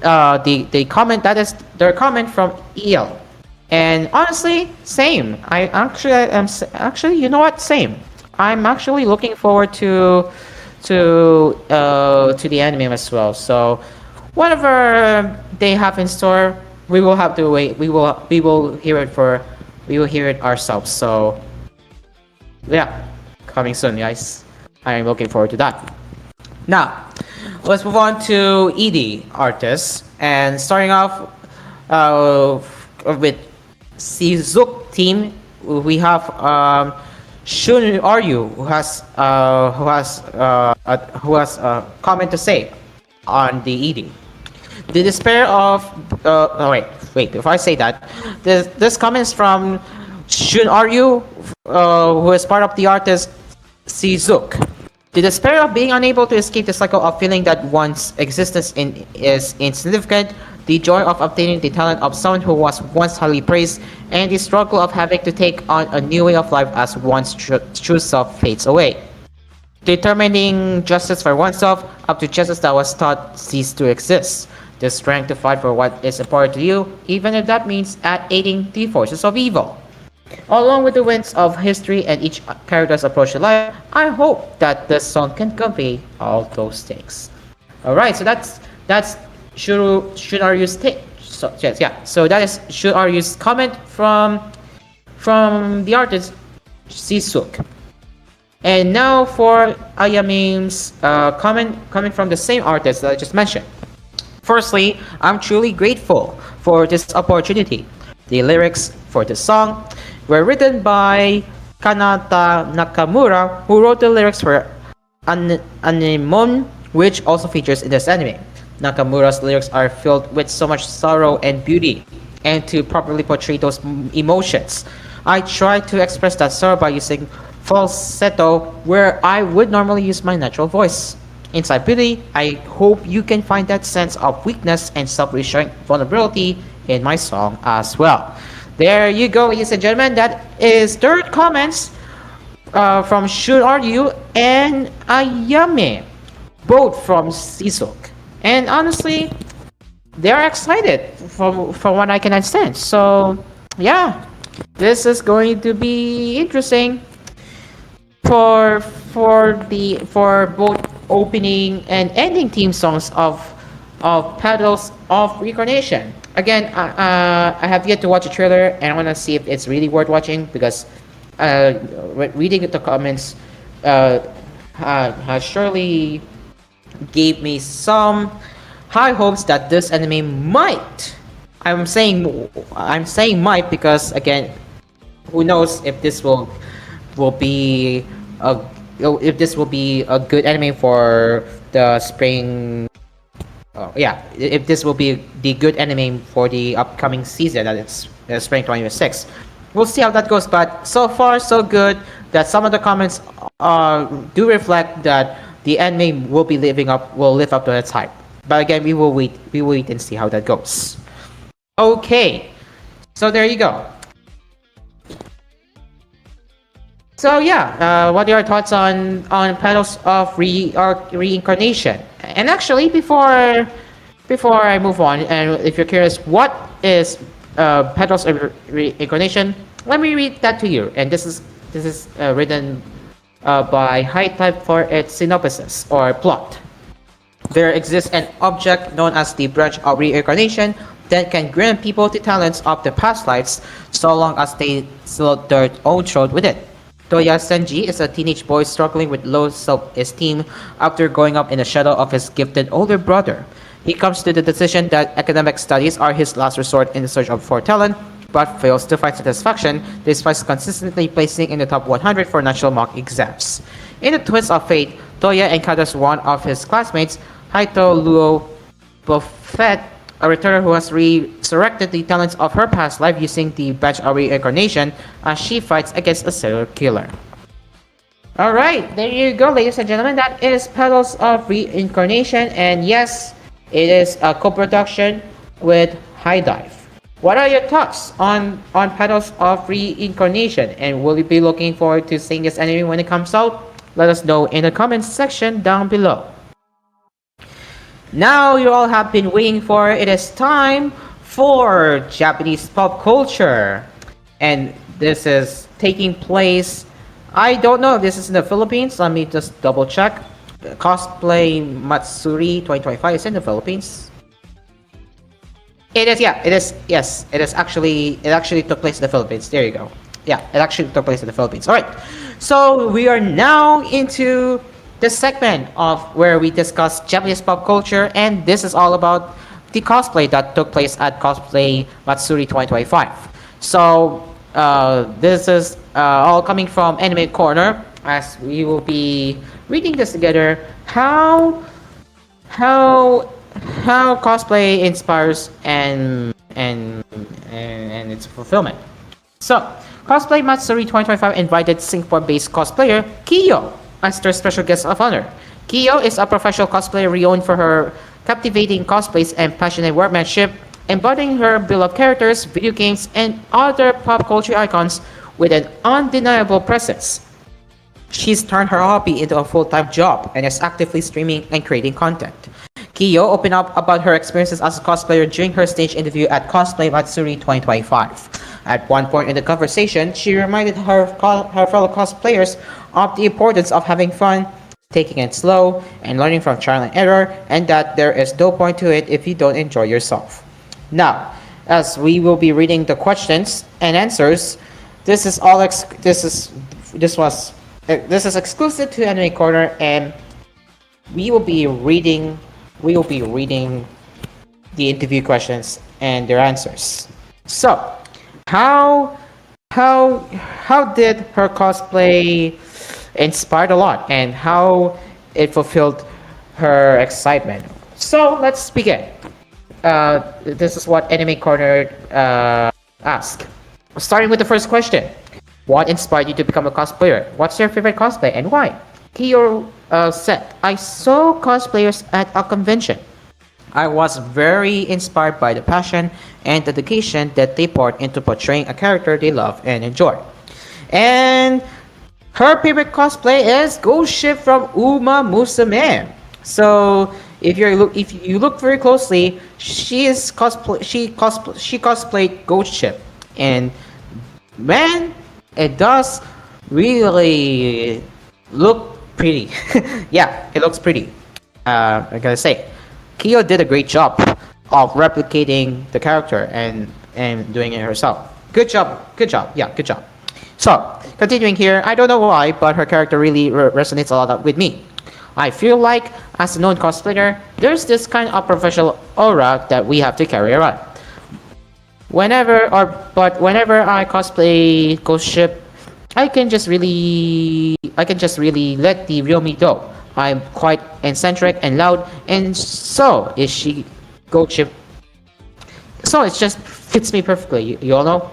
the comment. That is their comment from EL. And honestly, same. I am actually, you know what? Same. I'm actually looking forward to the anime as well. So whatever they have in store, we will have to wait. We will hear it for we will hear it ourselves. So yeah, coming soon, guys. I am looking forward to that. Now, let's move on to ED artists, and starting off with Sizuk team, we have Shun Aryu, who has a comment to say on the ED. The despair of wait before I say that, this comment is from Shun Aryu, who is part of the artist Sizuk. The despair of being unable to escape the cycle of feeling that one's existence is insignificant, the joy of obtaining the talent of someone who was once highly praised, and the struggle of having to take on a new way of life as one's true self fades away. Determining justice for oneself up to justice that was thought ceased to exist. The strength to fight for what is important to you, even if that means aiding the forces of evil. Along with the winds of history and each character's approach to life, I hope that this song can convey all those things. Alright, so that's Shunaryu's take. So that is Shunaryu's comment from the artist Sisuk. And now for Ayame's comment coming from the same artist that I just mentioned. Firstly, I'm truly grateful for this opportunity. The lyrics for this song were written by Kanata Nakamura, who wrote the lyrics for Anemone, which also features in this anime. Nakamura's lyrics are filled with so much sorrow and beauty, and to properly portray those emotions, I try to express that sorrow by using falsetto where I would normally use my natural voice. Inside beauty, I hope you can find that sense of weakness and self-reassuring vulnerability in my song as well. There you go, ladies and gentlemen. That is third comments from Shun Aryu and Ayame, both from Sisuk. And honestly, they are excited from what I can understand. So yeah, this is going to be interesting for both opening and ending theme songs of Petals of Reincarnation. Again, I have yet to watch a trailer, and I want to see if it's really worth watching, because reading the comments has surely gave me some high hopes that this anime might. I'm saying might because, again, who knows if this will be if this will be a good anime for the spring. If this will be the good anime for the upcoming season, that it's spring 2026. We'll see how that goes, but so far so good. That some of the comments do reflect that the anime will live up to its hype. But again, we will wait and see how that goes. Okay, so there you go. So yeah, what are your thoughts on Petals of Reincarnation? And actually, before I move on, and if you're curious, what is Petals of Reincarnation? Let me read that to you. And this is written by High Type for its synopsis or plot. There exists an object known as the branch of reincarnation that can grant people the talents of the past lives, so long as they slit their own throat with it. Toya Senji is a teenage boy struggling with low self-esteem after growing up in the shadow of his gifted older brother. He comes to the decision that academic studies are his last resort in the search for talent, but fails to find satisfaction despite consistently placing in the top 100 for national mock exams. In a twist of fate, Toya encounters one of his classmates, Haito Luo Buffet, a returner who has resurrected the talents of her past life using the branch of reincarnation as she fights against a serial killer. Alright, there you go, ladies and gentlemen. That is Petals of Reincarnation, and yes, it is a co-production with High Dive. What are your thoughts on Petals of Reincarnation, and will you be looking forward to seeing this anime when it comes out? Let us know in the comments section down below. Now you all have been waiting for it. It is time for Japanese pop culture, and this is taking place. I don't know if this is in the Philippines. Let me just double check. Cosplay Matsuri 2025 is in the Philippines. It is, yeah, it is, yes, it is actually, it actually took place in the Philippines. There you go. Yeah, it actually took place in the Philippines. All right. So we are now into the segment of where we discuss Japanese pop culture, and this is all about the cosplay that took place at Cosplay Matsuri 2025. So this is all coming from Anime Corner, as we will be reading this together. How how cosplay inspires and its fulfillment. So, Cosplay Matsuri 2025 invited Singapore-based cosplayer Kiyo as their special guest of honor. Kiyo is a professional cosplayer renowned for her captivating cosplays and passionate workmanship, embodying her beloved characters, video games, and other pop culture icons with an undeniable presence. She's turned her hobby into a full-time job and is actively streaming and creating content. Kiyo opened up about her experiences as a cosplayer during her stage interview at Cosplay Matsuri 2025. At one point in the conversation, she reminded her fellow cosplayers of the importance of having fun, taking it slow, and learning from trial and error, and that there is no point to it if you don't enjoy yourself. Now, as we will be reading the questions and answers, this is all this is exclusive to Anime Corner, and we will be reading the interview questions and their answers. So, how did her cosplay inspired a lot, and how it fulfilled her excitement? So let's begin. This is what Anime Corner asked. Starting with the first question. What inspired you to become a cosplayer? What's your favorite cosplay and why? Kiyo said, I saw cosplayers at a convention. I was very inspired by the passion and dedication that they poured into portraying a character they love and enjoy. And her favorite cosplay is Ghost Ship from Uma Musume. So if you look very closely, she cosplayed Ghost Ship, and man, it does really look pretty. Yeah, it looks pretty. I gotta say, Kiyo did a great job of replicating the character and doing it herself. Good job. Yeah, good job. So, continuing here, I don't know why, but her character really resonates a lot with me. I feel like, as a known cosplayer, there's this kind of professional aura that we have to carry around. Whenever I cosplay Ghost Ship, I can just really let the real me go. I'm quite eccentric and loud, and so is she, Ghost Ship. So it just fits me perfectly. You all know?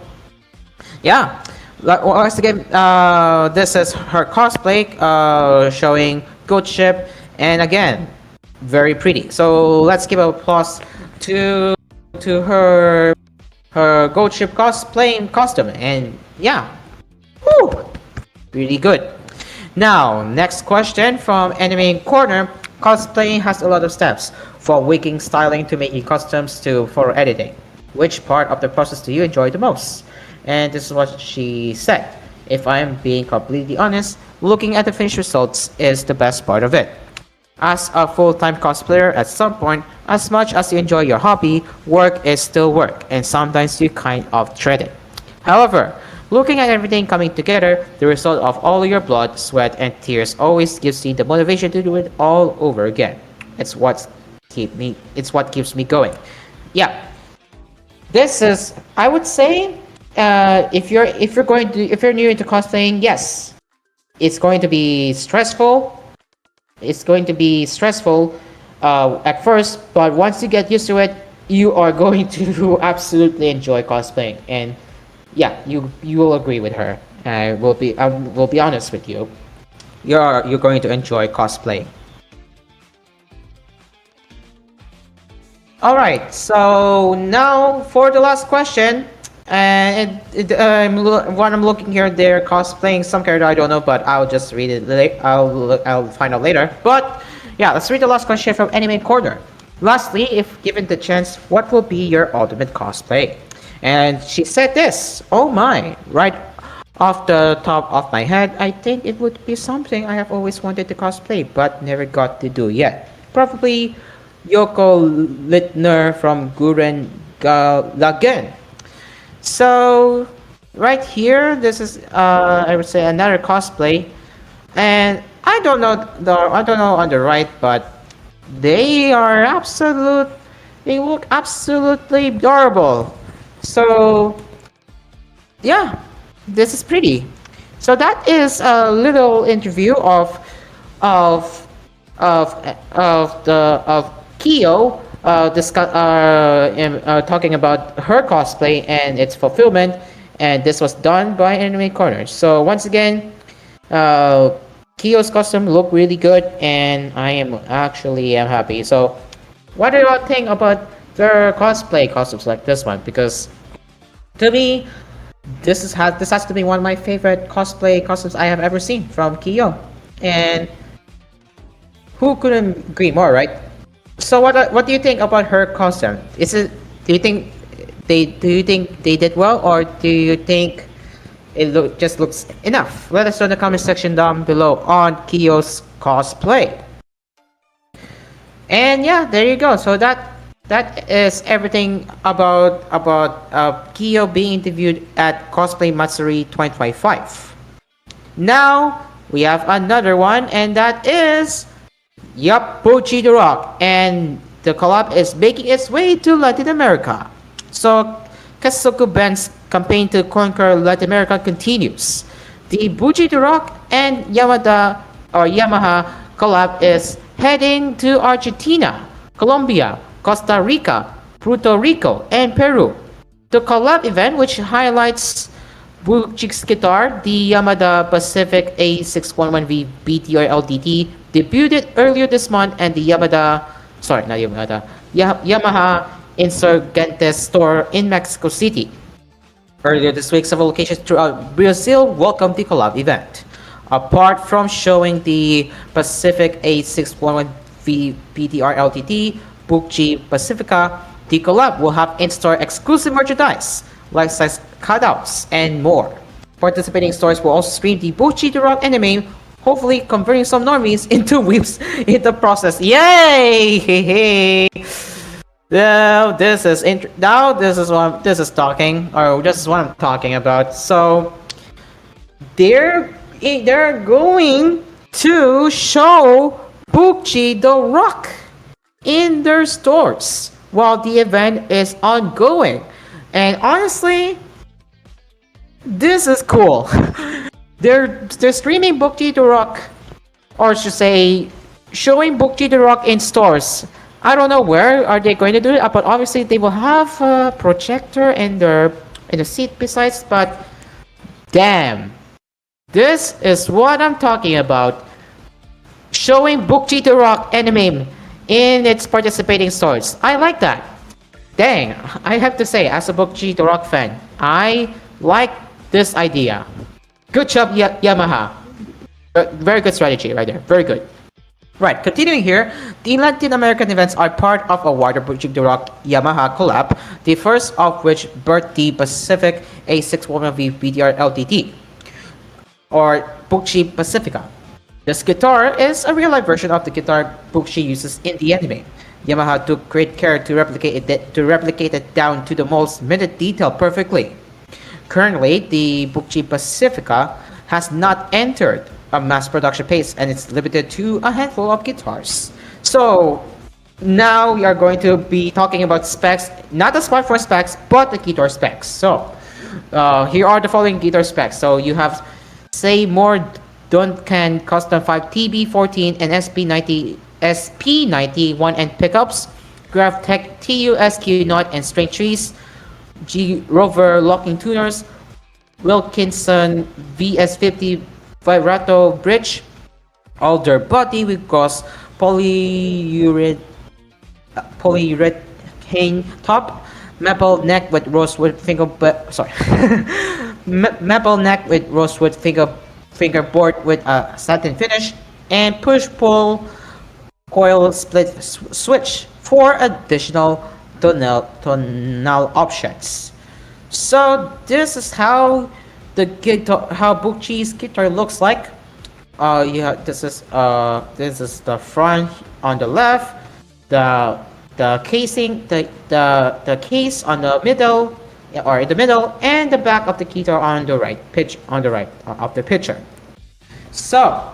Yeah. Once again, this is her cosplay showing Ghost Ship, and again, very pretty. So let's give applause to her Ghost Ship cosplaying costume, and yeah, whew, really good. Now, next question from Anime Corner. Cosplaying has a lot of steps, from wigging styling to making costumes to photo editing. Which part of the process do you enjoy the most? And this is what she said. If I'm being completely honest, looking at the finished results is the best part of it. As a full-time cosplayer, at some point, as much as you enjoy your hobby, work is still work, and sometimes you kind of dread it. However, looking at everything coming together, the result of all your blood, sweat, and tears always gives you the motivation to do it all over again. It's what keeps me going. Yeah, this is, I would say, if you're new into cosplaying, yes, it's going to be stressful. It's going to be stressful at first, but once you get used to it, you are going to absolutely enjoy cosplaying. And yeah, you will agree with her. I will be honest with you. You're going to enjoy cosplaying. All right. So now for the last question. I'm looking here, they're cosplaying some character I don't know, but I'll just read it later. I'll find out later. But yeah, let's read the last question from Anime Corner. Lastly, if given the chance, what will be your ultimate cosplay? And she said this. Oh my! Right off the top of my head, I think it would be something I have always wanted to cosplay, but never got to do yet. Probably Yoko Littner from Gurren Lagoon. So right here, this is I would say another cosplay, and I don't know on the right, but they look absolutely adorable. So yeah, this is pretty. So that is a little interview of of Kyo talking about her cosplay and its fulfillment, and this was done by Anime Corner. So once again, Kyo's costume look really good, and am happy. So what do you all think about their cosplay costumes like this one? Because to me, this has to be one of my favorite cosplay costumes I have ever seen from Kyo, and who couldn't agree more, right? So what do you think about her costume? Do you think they did well, or do you think just looks enough? Let us know in the comment section down below on Kyo's cosplay. And yeah, there you go. So that is everything about Kyo being interviewed at Cosplay Matsuri 2025. Now we have another one, and that is Bocchi the Rock, and the collab is making its way to Latin America. So Katsuku Band's campaign to conquer Latin America continues. The Bocchi the Rock and Yamaha collab is heading to Argentina, Colombia, Costa Rica, Puerto Rico, and Peru. The collab event, which highlights Bocchi's guitar, the Yamaha Pacific A611V BTR LDT, debuted earlier this month at the Yamaha Insurgentes store in Mexico City. Earlier this week, several locations throughout Brazil welcomed the collab event. Apart from showing the Pacific A611V BTR LTT, Bocchi Pacifica, the collab will have in-store exclusive merchandise, life-size cutouts, and more. Participating stores will also stream the Bocchi the Rock anime, hopefully converting some normies into weeps in the process. Yay! Now this is talking, or this is what I'm talking about. So they're going to show Bocchi the Rock in their stores while the event is ongoing. And honestly, this is cool. They're streaming Bocchi the Rock, or should say, showing Bocchi the Rock in stores. I don't know where are they going to do it, but obviously they will have a projector in the seat besides. But damn, this is what I'm talking about. Showing Bocchi the Rock anime in its participating stores. I like that. Dang, I have to say, as a Bocchi the Rock fan, I like this idea. Good job, Yamaha. Very good strategy right there. Very good. Right, continuing here, the Latin American events are part of a wider Bocchi the Rock Yamaha collab, the first of which birthed the Pacific A611V BDR LTT, or Bocchi Pacifica. This guitar is a real-life version of the guitar Bocchi uses in the anime. Yamaha took great care to replicate it down to the most minute detail perfectly. Currently, the Bocchi Pacifica has not entered a mass production pace, and it's limited to a handful of guitars. So now we are going to be talking about specs, not the smartphone specs, but the guitar specs. So here are the following guitar specs. So you have Seymour Duncan Custom 5 TB14 and SP90 one-end pickups, GrafTech TUSQ Knot and String Trees, G Rover locking tuners, Wilkinson VS50 vibrato bridge, Alder body with gloss polyurethane top, maple neck with rosewood maple neck with rosewood fingerboard with a satin finish, and push-pull coil split switch for additional tonal options. So this is how Bocchi's guitar looks like. This is the front on the left, the the casing, the case on the middle, or in the middle, and the back of the guitar on the right of the picture. So,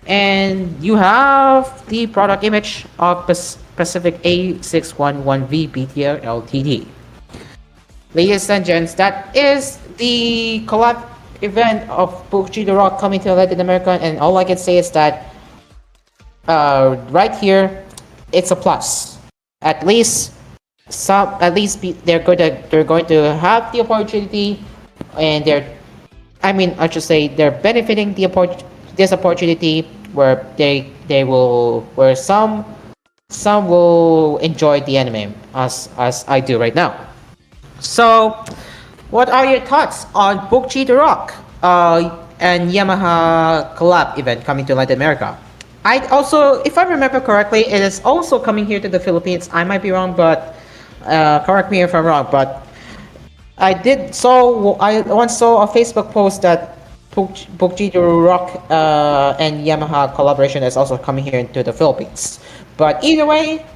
and you have the product image of Pacific A611V BTR Ltd. Ladies and gents, that is the collab event of Bookie the Rock coming to Latin America, and all I can say is that right here, it's a plus. At least they're going to have the opportunity, and I should say they're benefiting this opportunity where where some will enjoy the anime as I do right now. So, what are your thoughts on Bookie the Rock and Yamaha collab event coming to Latin America? I also, if I remember correctly, it is also coming here to the Philippines. I might be wrong, but correct me if I'm wrong. But I once saw a Facebook post that Bookie the Rock and Yamaha collaboration is also coming here into the Philippines. But either way,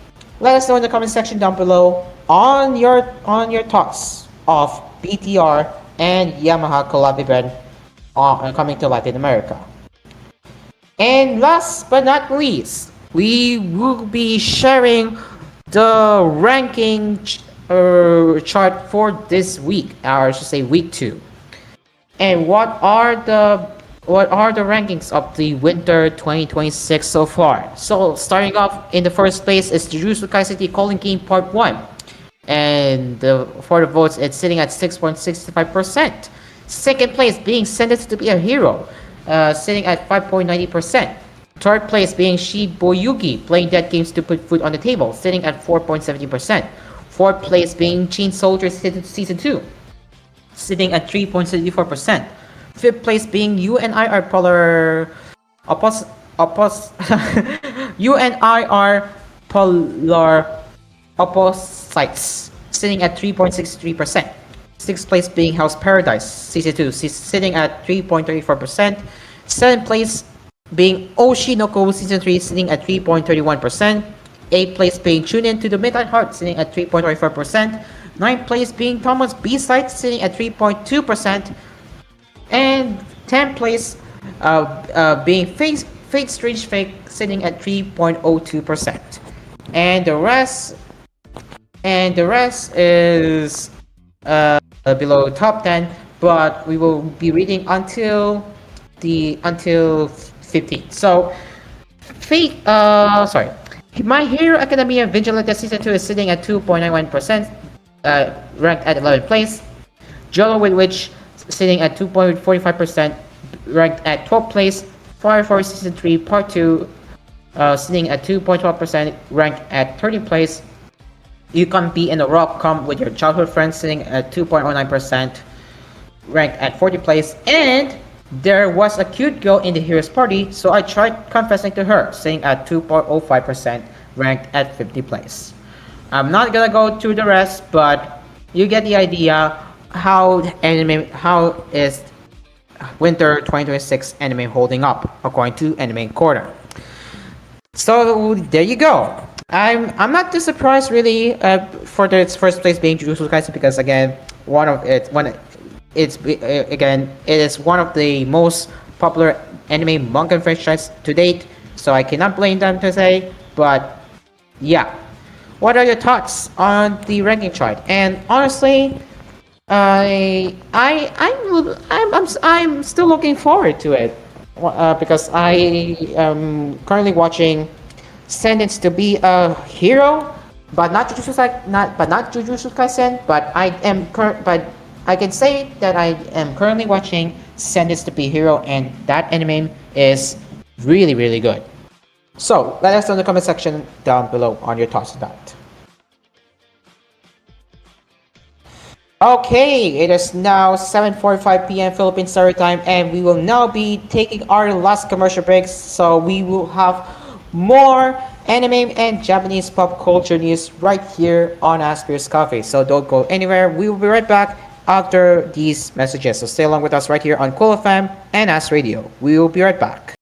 let us know in the comment section down below on your thoughts of BTR and Yamaha collab event coming to Latin America. And last but not least, we will be sharing the ranking chart for this week, or I should say week 2. And what are the rankings of the winter 2026 so far? So starting off in the first place is Jujutsu Kaisen Calling Game Part 1. And for the votes, it's sitting at 6.65%. Second place being Sentenced to be a Hero, sitting at 5.90%. Third place being Shiboyugi, Playing Dead Games to Put Food on the Table, sitting at 4.70%. Fourth place being Chain Soldier Season 2, sitting at 3.74%. Fifth place being You and I Are Polar Opposites, sitting at 3.63%. Sixth place being House Paradise Season 2, sitting at 3.34%. Seventh place being Oshinoko Season 3, sitting at 3.31%. Eighth place being Tune In to the Midnight Heart, sitting at 3.24%. Ninth place being Thomas B-Side, sitting at 3.2%. And 10th place being Fate Strange Fake, sitting at 3.02%. And the rest is below top 10, but we will be reading until 15. So My Hero Academia Vigilante Season 2 is sitting at 2.91%, ranked at 11th place. Jolo with Witch sitting at 2.45%, ranked at 12th place. Fire Force Season 3 Part 2 sitting at 2.12%, ranked at 13th place. You Can Be in a Rock Come with Your Childhood Friends, sitting at 2.09%, ranked at 40th place. And there was a cute girl in the Heroes Party, so I tried confessing to her, sitting at 2.05%, ranked at 50th place. I'm not gonna go through the rest, but you get the idea how is winter 2026 anime holding up according to Anime Corner. So there you go. I'm not too surprised really for its first place being Jujutsu Kaisen, because again it is one of the most popular anime manga franchise to date, so I cannot blame them to say. But yeah, what are your thoughts on the ranking chart? And honestly, I'm still looking forward to it because I am currently watching Sentenced to be a Hero, but not Jujutsu Kaisen. But I can say that I am currently watching Sentenced to be a Hero, and that anime is really, really good. So let us know in the comment section down below on your thoughts on that. Okay, it is now 7:45 p.m. Philippine Standard Time, and we will now be taking our last commercial breaks. So we will have more anime and Japanese pop culture news right here on Asphere's Cafe. So don't go anywhere. We will be right back after these messages. So stay along with us right here on Cool FM and As Radio. We will be right back.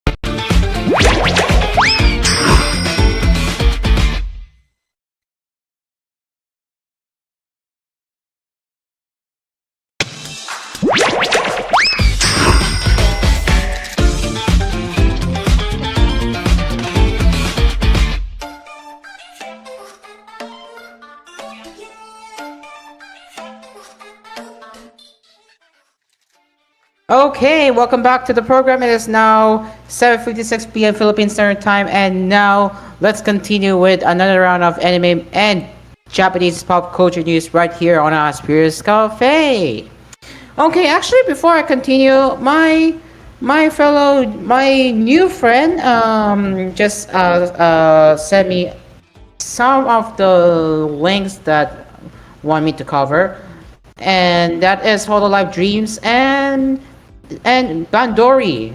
Okay, welcome back to the program. It is now 7:56 p.m. Philippine Standard Time, and now let's continue with another round of anime and Japanese pop culture news right here on Asphere's Cafe. Okay, actually, before I continue, my new friend just sent me some of the links that want me to cover, and that is Hololive Dreams and Bandori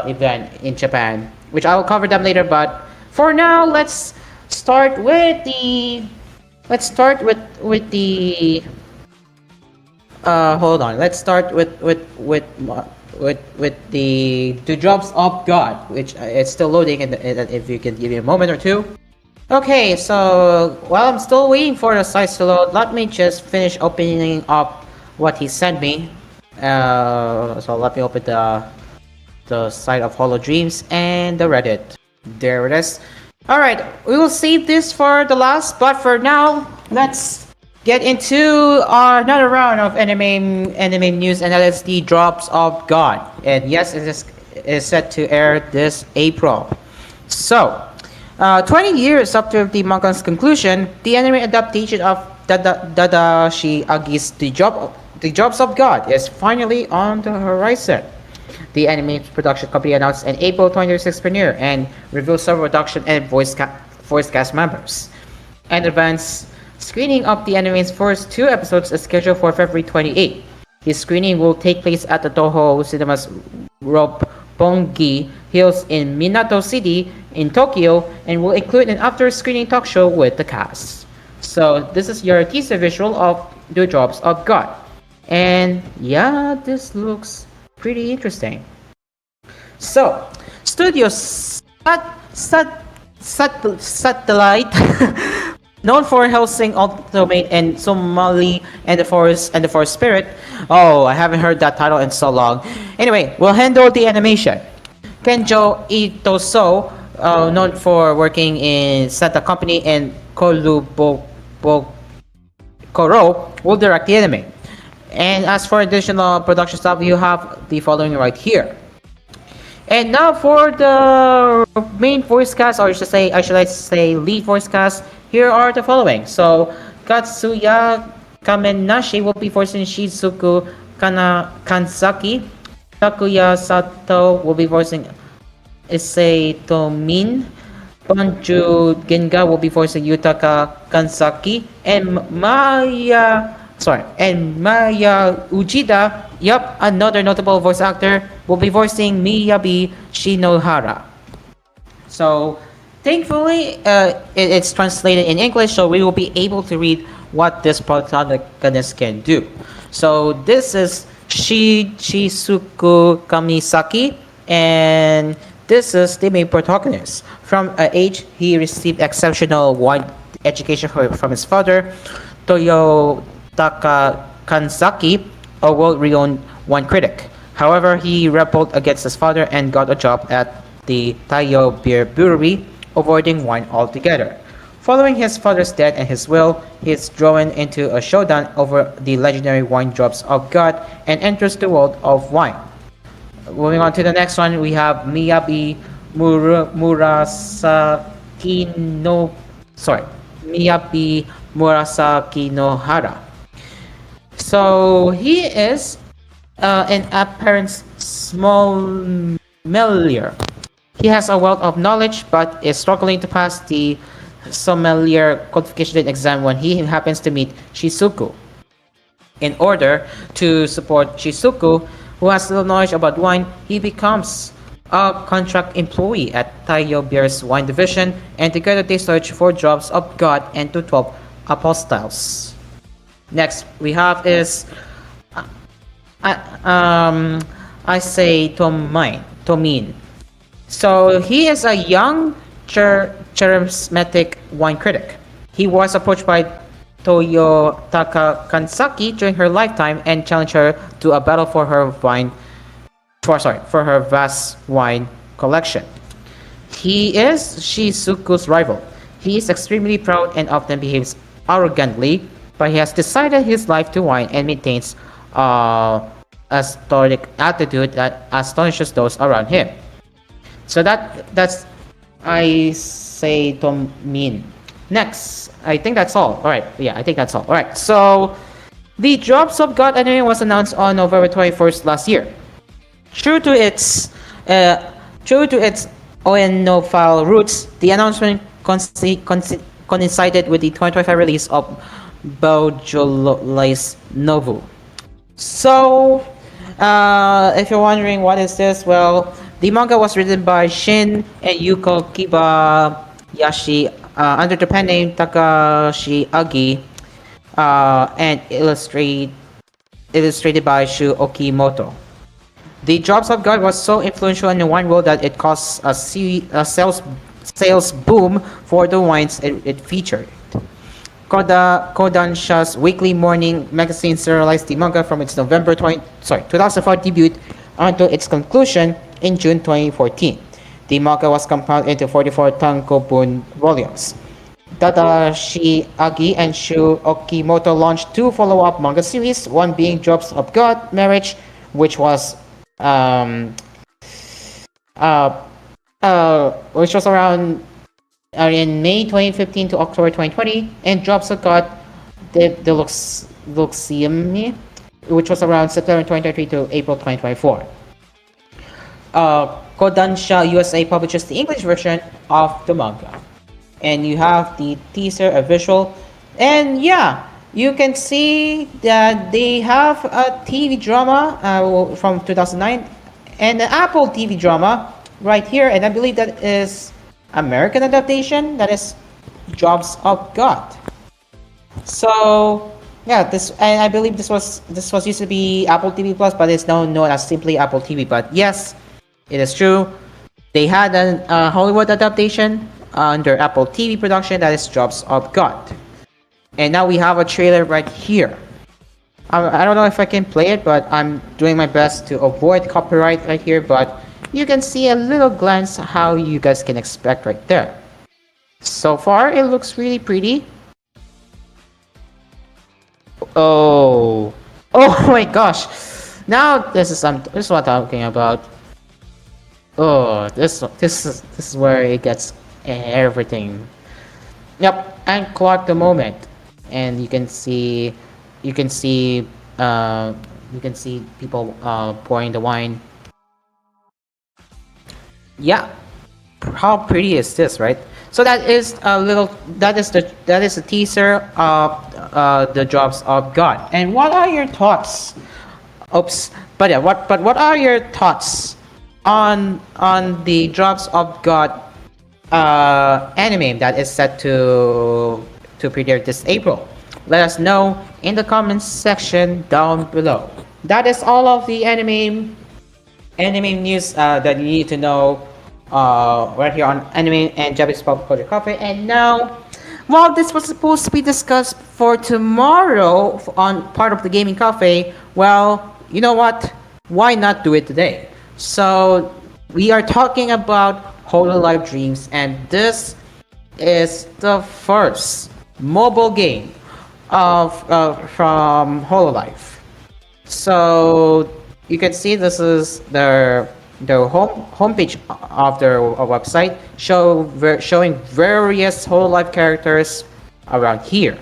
event in Japan, which I will cover them later. But for now, start with the let's start with the hold on. Let's start with the Drops of God, which it's still loading. And if you can give me a moment or two. Okay, so while I'm still waiting for the sites to load, let me just finish opening up what he sent me. So let me open the site of Holo Dreams and the Reddit. There it is. Alright, we will save this for the last, but for now, let's get into another round of anime news, and that is the Drops of God. And yes, it is set to air this April. So, 20 years after the manga's conclusion, the anime adaptation of Dadashi Agi's The Jobs of God is finally on the horizon. The anime production company announced an April 26th premiere and revealed several production and voice cast members. An advance screening of the anime's first two episodes is scheduled for February 28. The screening will take place at the Toho Cinema's Roppongi Hills in Minato City in Tokyo and will include an after-screening talk show with the cast. So this is your teaser visual of The Jobs of God. And yeah, this looks pretty interesting. So, Studio Satellite, known for housing Ultimate and Somali and the Forest Spirit. Oh, I haven't heard that title in so long. Anyway, will handle the animation. Kenjo Itoso, known for working in Santa Company and Koro, will direct the anime. And as for additional production stuff, you have the following right here. And now for the main voice cast, or I should say lead voice cast, here are the following. So, Katsuya Kamenashi will be voicing Shizuku Kanzaki. Takuya Sato will be voicing Issei Tomin. Bonju Genga will be voicing Yutaka Kanzaki. And Maya Ujida, another notable voice actor, will be voicing Miyabi Shinohara. So, thankfully, it's translated in English, so we will be able to read what this protagonist can do. So, this is Shizuku Kamisaki, and this is the main protagonist. From age, he received exceptional wine education from his father, Toyotaka Kanzaki, a world-renowned wine critic. However, he rebelled against his father and got a job at the Taiyo Beer Brewery, avoiding wine altogether. Following his father's death and his will, he is drawn into a showdown over the legendary wine drops of God and enters the world of wine. Moving on to the next one, we have Miyabi Murasaki Nohara. So he is an apparent sommelier. He has a wealth of knowledge, but is struggling to pass the sommelier qualification exam when he happens to meet Shizuku. In order to support Shizuku, who has little knowledge about wine, he becomes a contract employee at Taiyo Beer's wine division, and together they search for drops of God and to 12 apostles. Next we have is Tomin. So he is a young charismatic wine critic. He was approached by Toyotaka Kanzaki during her lifetime and challenged her to a battle for her vast wine collection. He is Shizuku's rival. He is extremely proud and often behaves arrogantly, but he has decided his life to wine and maintains a stoic attitude that astonishes those around him. So that's I say to mean. Next, I think that's all. Alright, yeah, I think that's all. Alright, so the Drops of God anime was announced on November 21st last year. True to its Oenophile roots, the announcement coincided with the 2025 release of Beaujolais Novu. So, if you're wondering what is this, well, the manga was written by Shin and Yuko Kibayashi under the pen name Takashi Agi, and illustrated by Shu Okimoto. The Drops of God was so influential in the wine world that it caused a sales boom for the wines it featured. Kodansha's weekly morning magazine serialized the manga from its 2004 debut until its conclusion in June 2014. The manga was compiled into 44 tankobon volumes. Tadashi Agi and Shu Okimoto launched 2 follow-up manga series, one being Drops of God Marriage, which was around in May 2015 to October 2020, and Drops of God Deluxium, which was around September 2023 to April 2024. Kodansha USA publishes the English version of the manga. And you have the teaser, a visual, and yeah, you can see that they have a TV drama from 2009 and an Apple TV drama right here, and I believe that is American adaptation, that is Drops of God. So yeah, I believe this was used to be Apple TV Plus, but it's now known as simply Apple TV. But yes, it is true. They had a Hollywood adaptation under Apple TV production, that is Drops of God. And now we have a trailer right here. I don't know if I can play it, but I'm doing my best to avoid copyright right here, but you can see a little glance how you guys can expect right there. So far, it looks really pretty. Oh my gosh! Now this is what I'm talking about. Oh, this is where it gets everything. Yep, and clock the moment, and you can see people pouring the wine. Yeah, how pretty is this, right? So that is the teaser of the Drops of God. And what are your thoughts? Oops, but yeah, what are your thoughts on the Drops of God anime that is set to premiere this April? Let us know in the comments section down below. That is all of the anime news that you need to know right here on Anime and Japanese Pop Culture Cafe. And now, while this was supposed to be discussed for tomorrow on part of the Gaming Cafe, well, you know what? Why not do it today? So we are talking about Hololive Dreams, and this is the first mobile game from Hololive. So you can see this is their homepage of their website, showing various Hololive characters around here.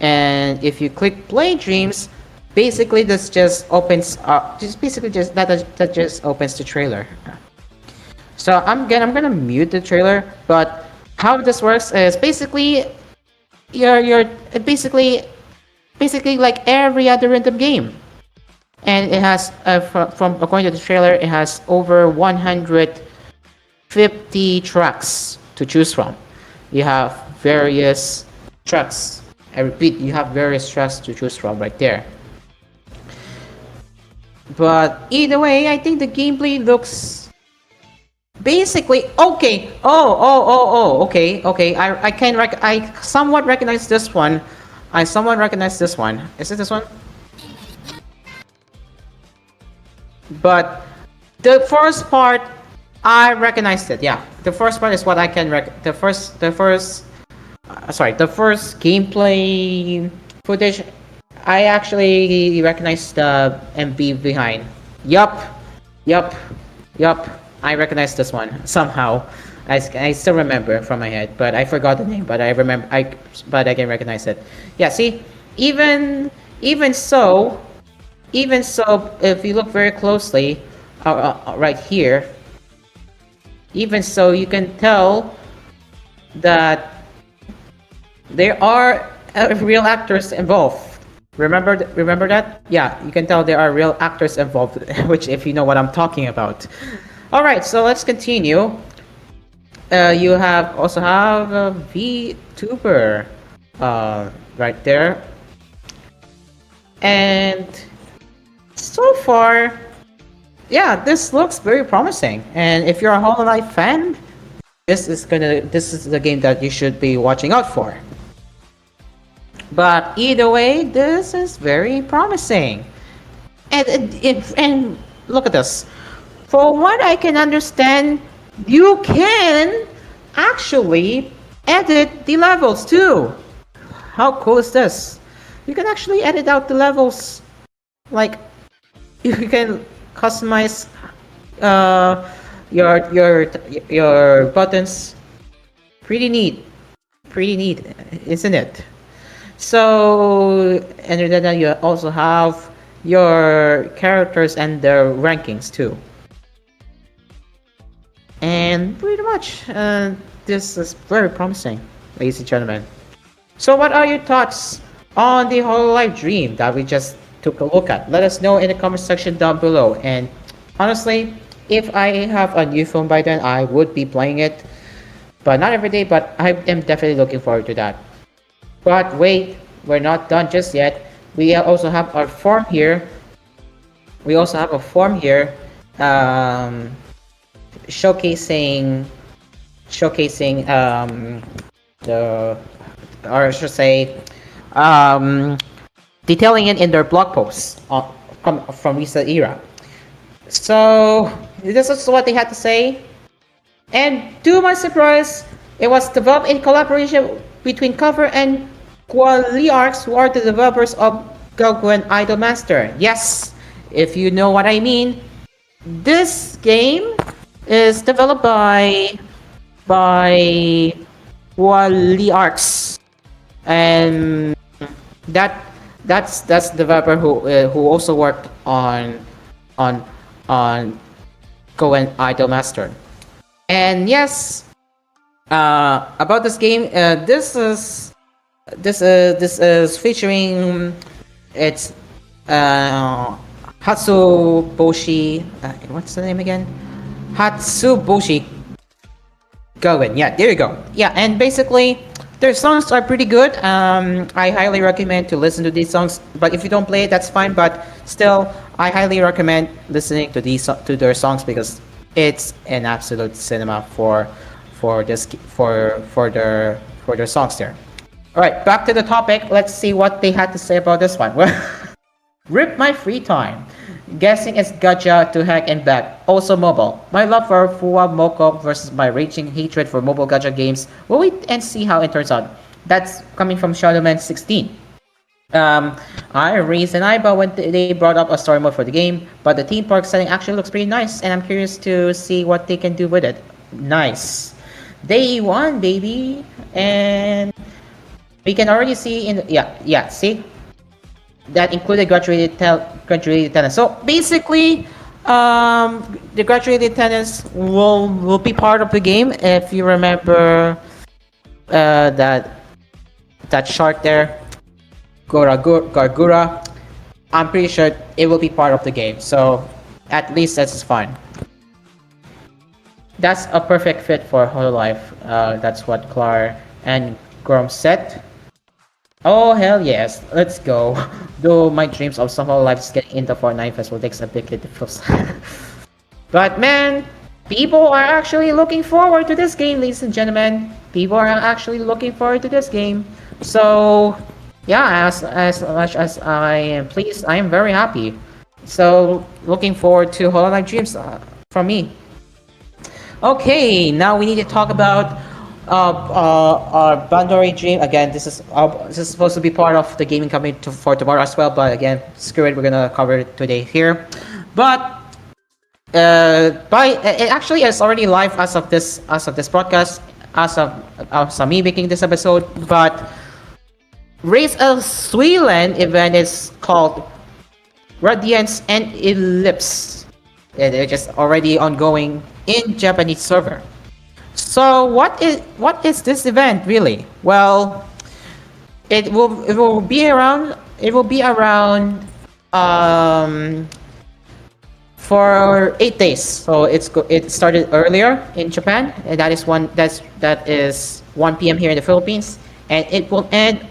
And if you click Play Dreams, basically this just opens up. That just opens the trailer. So I'm gonna mute the trailer, but how this works is basically you're basically like every other random game, and it has from according to the trailer, it has over 150 tracks to choose from. You have various tracks. I repeat, you have various tracks to choose from right there. But either way, I think the gameplay looks basically okay. Okay. I somewhat recognize this one. Is it this one? But the first part, I recognized it. Yeah, the first part is what I can the first gameplay footage. I actually recognize the MB behind. Yup, yup, yup. I recognize this one somehow. I still remember from my head, but I forgot the name. But I remember but I can recognize it. Yeah. See, even even so, even so, if you look very closely, right here, even so, you can tell that there are real actors involved. Remember that? Yeah, you can tell there are real actors involved, which if you know what I'm talking about. All right, so let's continue. You also have a VTuber, right there, and so far, yeah, this looks very promising. And if you're a Hollow Knight fan, this is the game that you should be watching out for. But either way, this is very promising. And look at this. For what I can understand, you can actually edit the levels too. How cool is this? You can actually edit out the levels. Like, you can customize your buttons. Pretty neat. Pretty neat, isn't it? So, and then you also have your characters and their rankings too. And pretty much, this is very promising, ladies and gentlemen. So what are your thoughts on the Hololive Dream that we just took a look at? Let us know in the comment section down below. And honestly, if I have a new phone by then, I would be playing it. But not every day, but I am definitely looking forward to that. But wait, we're not done just yet. We also have our form here. We also have a form here, showcasing the, or I should say, detailing it in their blog posts from recent era. So this is what they had to say. And to my surprise, it was developed in collaboration between Cover and Qualiarts, who are the developers of TGON Idolmaster. Yes, if you know what I mean. This game is developed by Qualiarts, and that's the developer who also worked on TGON Idolmaster. And yes, about this game, this is featuring it's Hatsuboshi. What's the name again? Hatsuboshi Goen. Yeah, there you go. Yeah, and basically their songs are pretty good. I highly recommend to listen to these songs. But if you don't play it, that's fine. But still, I highly recommend listening to their songs because it's an absolute cinema for their songs there. All right, back to the topic. Let's see what they had to say about this one. Rip my free time. Guessing it's gacha to hack and back. Also mobile. My love for Fuwa Moko versus my raging hatred for mobile gacha games. We'll wait and see how it turns out. That's coming from Shadowman16. I raised an eyebrow when they brought up a story mode for the game, but the theme park setting actually looks pretty nice, and I'm curious to see what they can do with it. Nice. Day 1, baby. And we can already see see? That included graduated tenants. So basically, the graduated tenants will be part of the game. If you remember that short there, Gargura, I'm pretty sure it will be part of the game. So at least that's fine. That's a perfect fit for Hololive. That's what Clar and Grom said. Oh hell yes, let's go. Though my dreams of some Hololive is getting into Fortnite Festival takes a big hit. But man, people are actually looking forward to this game, ladies and gentlemen. People are actually looking forward to this game. So yeah, as much as I am pleased, I am very happy. So looking forward to Hololive Dreams from me. Okay, now we need to talk about Bandori Dream. Again, this is supposed to be part of the gaming company for tomorrow as well. But again, screw it. We're gonna cover it today here. But it actually is already live as of this broadcast, as of me making this episode. But Race of Sweden event is called Radiance and Ellipse. It's just already ongoing in Japanese server. So what is this event really? Well, it will be around for 8 days. So it started earlier in Japan, and that is 1 p.m. here in the Philippines, and it will end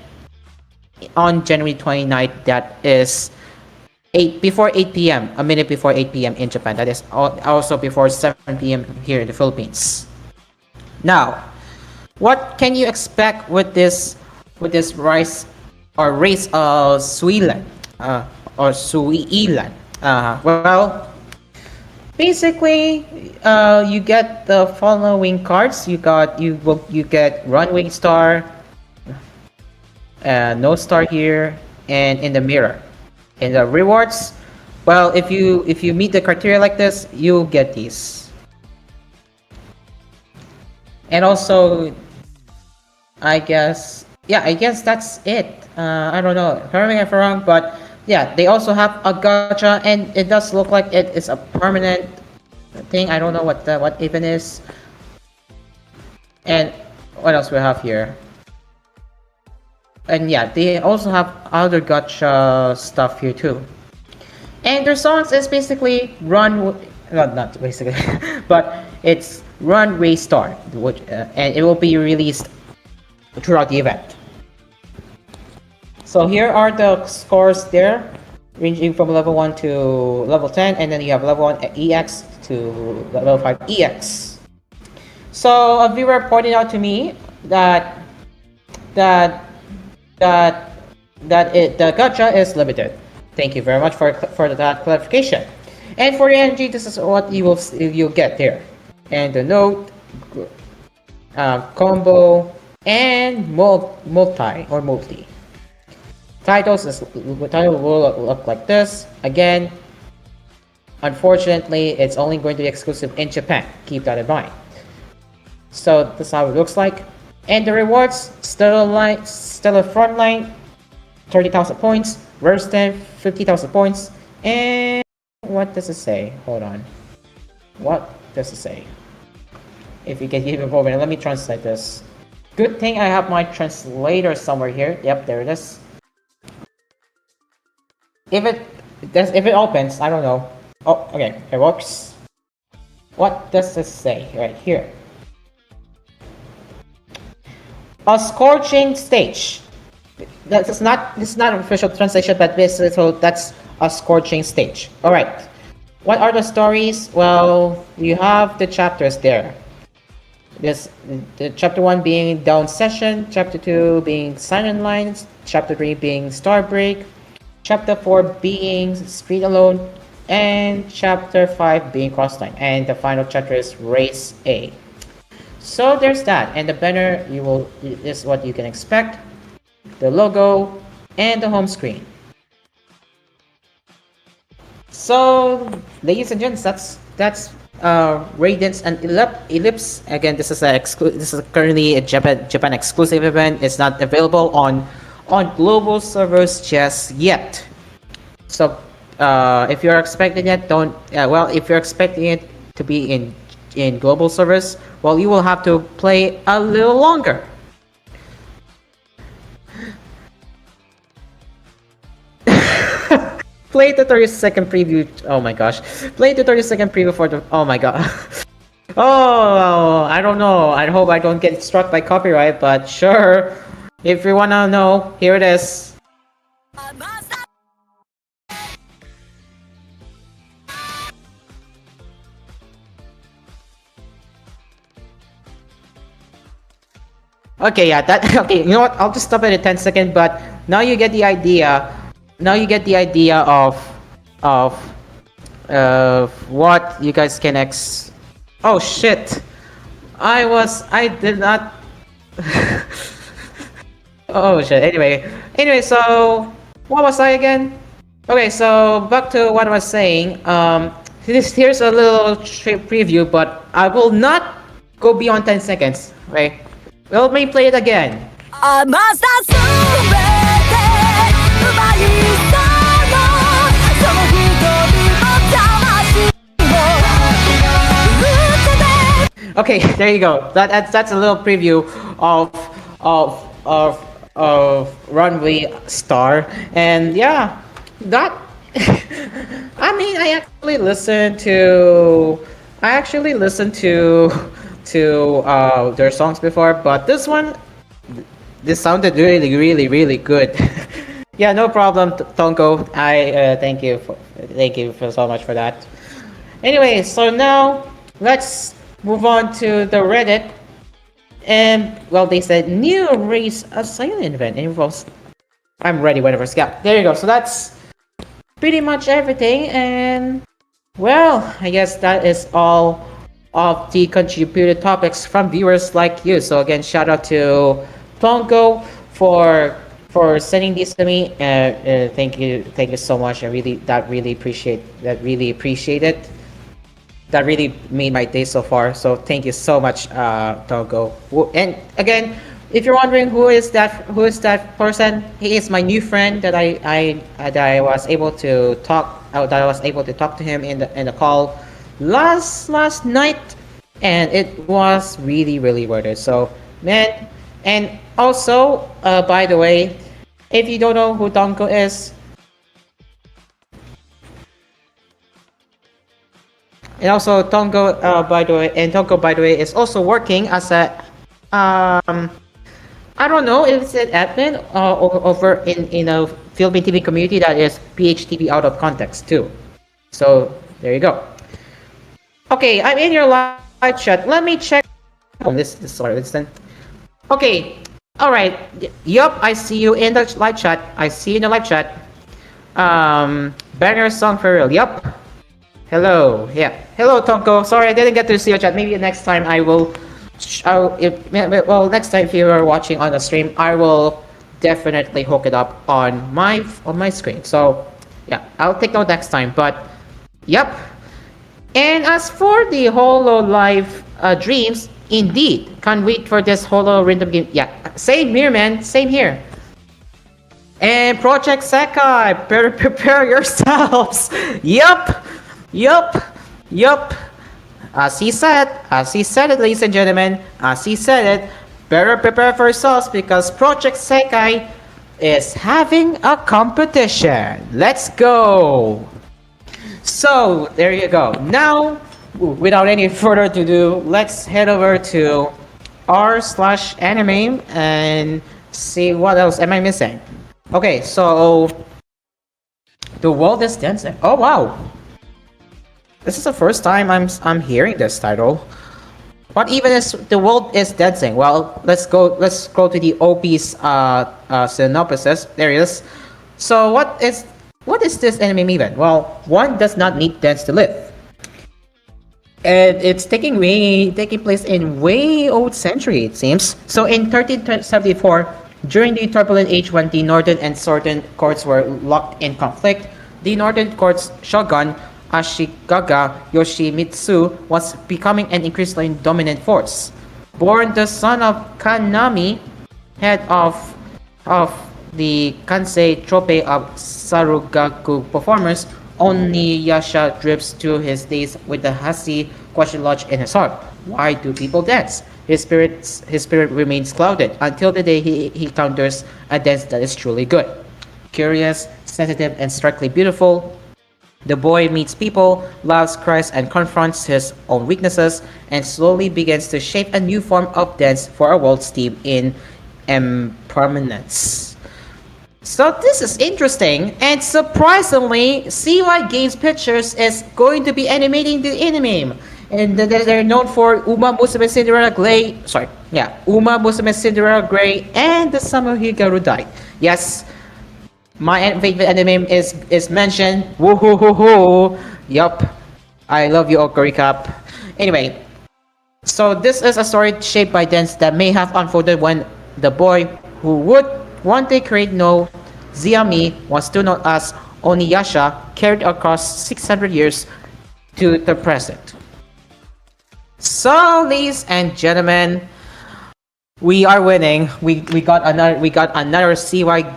on January 29th. That is before 8 p.m. a minute before 8 p.m. in Japan. That is also before 7 p.m. here in the Philippines. Now, what can you expect with this race of Suilan or Suilan? Well, basically, you get the following cards. You get Runway Star, No Star here, and in the mirror. In the rewards, well, if you meet the criteria like this, you'll get these. And also, I guess that's it. I don't know. Correct me if I'm wrong, but yeah, they also have a gacha, and it does look like it is a permanent thing. I don't know what even is. And what else we have here? And yeah, they also have other gacha stuff here too. And their songs is basically not basically, but it's Runway Star, and it will be released throughout the event. So here are the scores there, ranging from level 1 to level 10, and then you have level 1 EX to level 5 EX. So a viewer pointed out to me that the gacha is limited. Thank you very much for that clarification. And for the energy, this is what you'll get there. And the note, combo, and multi. Title will look like this. Again, unfortunately, it's only going to be exclusive in Japan. Keep that in mind. So this is how it looks like. And the rewards, Stellar Frontline, 30,000 points. Rare 10, 50,000 points. And what does it say? Hold on. What does it say? If you can give me a moment, let me translate this. Good thing I have my translator somewhere here. Yep, there it is. If it opens, I don't know. Oh, okay, it works. What does this say right here? A scorching stage. It's not an official translation, but basically, so that's a scorching stage. All right. What are the stories? Well, you have the chapters there. The chapter 1 being Down Session, chapter 2 being Silent Lines, chapter 3 being Starbreak, chapter 4 being Street Alone, and chapter 5 being Crossline. And the final chapter is Race A. So there's that, and the banner is what you can expect. The logo and the home screen. So, ladies and gents, that's Radiance and Ellipse. Again, this is currently a Japan exclusive event. It's not available on global servers just yet. So, if you're expecting it, if you're expecting it to be in global servers, well, you will have to play a little longer. Play the 30-second preview. Oh my gosh. Play the 30-second preview for the. Oh my god. Oh, I don't know. I hope I don't get struck by copyright, but sure. If you wanna know, here it is. Okay, yeah, okay, you know what? I'll just stop it at 10 seconds, but now you get the idea. Now you get the idea of what you guys can Oh shit! I did not Oh shit. Anyway, so what was I again? Okay, so back to what I was saying. Here's a little preview, but I will not go beyond 10 seconds. Okay, let me play it again. 甘さすべて奪い去ろうその瞳も魂も打つべ Okay, there you go. That's a little preview of of of Runway Star, and yeah, that. I mean, I actually listened to their songs before, but this sounded really good. Yeah, no problem, Tonko. I thank you for so much for that. Anyway, so now let's move on to the Reddit. And well, they said new race silent event involves. I'm ready whenever. Yeah, there you go. So that's pretty much everything, and well, I guess that is all of the contributed topics from viewers like you. So again, shout out to Tonko for sending these to me. Thank you so much. I really appreciate it. That really made my day so far. So thank you so much, Tonko. And again, if you're wondering who is that person, he is my new friend that I was able to talk to him in the call last night, and it was really worth it. So man, and also by the way, if you don't know who Tonko is, and also Tonko by the way is also working as a I don't know if it's an admin over in a Philippine TV community that is PHTV out of context too. So there you go. Okay, I'm in your live chat. Let me check. Oh, sorry, listen. Okay, all right. Yup, I see you in the live chat. Banger song for real. Yup. Hello. Yeah. Hello, Tonko. Sorry, I didn't get to see your chat. Maybe next time I will. Next time if you are watching on the stream, I will definitely hook it up on my screen. So yeah, I'll take note next time. But yep. And as for the Holo Live dreams, indeed, can't wait for this Holo random game. Yeah, same here, man. Same here. And Project Sekai, better prepare yourselves. Yup. As he said it, ladies and gentlemen, better prepare for yourselves because Project Sekai is having a competition. Let's go! So, there you go. Now, without any further ado, let's head over to r/anime and see what else am I missing. Okay, so the world is dancing. Oh wow! This is the first time I'm hearing this title. What even is the world is dancing? Well, let's go to the OP's synopsis. There it is. So what is this anime even? Well, one does not need dance to live. And it's taking place in way old century, it seems. So in 1374, during the turbulent age when the northern and southern courts were locked in conflict, the northern court's shogun Ashikaga Yoshimitsu was becoming an increasingly dominant force. Born the son of Kanami, head of the Kansei Trope of Sarugaku performers, Oniyasha drips through his days with the Hasi question lodged in his heart. Why do people dance? His spirit remains clouded until the day he encounters a dance that is truly good. Curious, sensitive, and starkly beautiful, the boy meets people, loves, cries, and confronts his own weaknesses, and slowly begins to shape a new form of dance for a world steeped in impermanence. So this is interesting, and surprisingly, CY Games Pictures is going to be animating the anime. And they're known for Uma Musume Cinderella Grey, Uma Musume Cinderella Grey, and The Summer Hikaru Died. Yes, my favorite anime is mentioned. Woohoo! Yup, I love you, Okarikap. Anyway, So this is a story shaped by events that may have unfolded when the boy who would one day create no Xiaomi was still known as Oniyasha carried across 600 years to the present. So, ladies and gentlemen, we are winning. We got another CY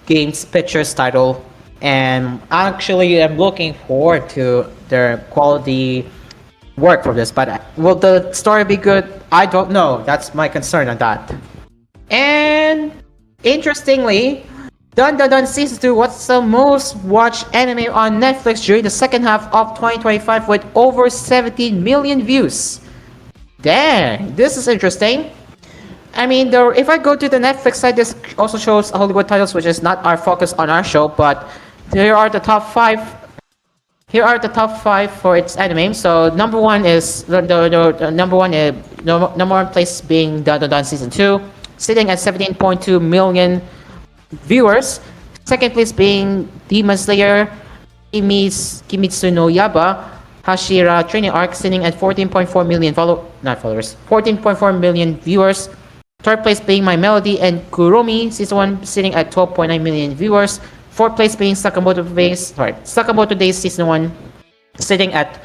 Games Pictures title, and actually, I'm looking forward to their quality work for this. But will the story be good? I don't know. That's my concern on that. And interestingly, Dun Dun Dun Season 2 was the most watched anime on Netflix during the second half of 2025 with over 17 million views. Dang, this is interesting. I mean, if I go to the Netflix site, this also shows Hollywood titles, which is not our focus on our show, but here are the top 5. Here are the top 5 for its anime. So number one is the number one place being Dun Dun Dun Season 2, sitting at 17.2 million viewers. Second place being Demon Slayer Kimitsu no Yaba Hashira Training Arc, sitting at 14.4 million 14.4 million viewers. Third place being My Melody and Kuromi Season 1, sitting at 12.9 million viewers. Fourth place being Sakamoto Days Season 1, sitting at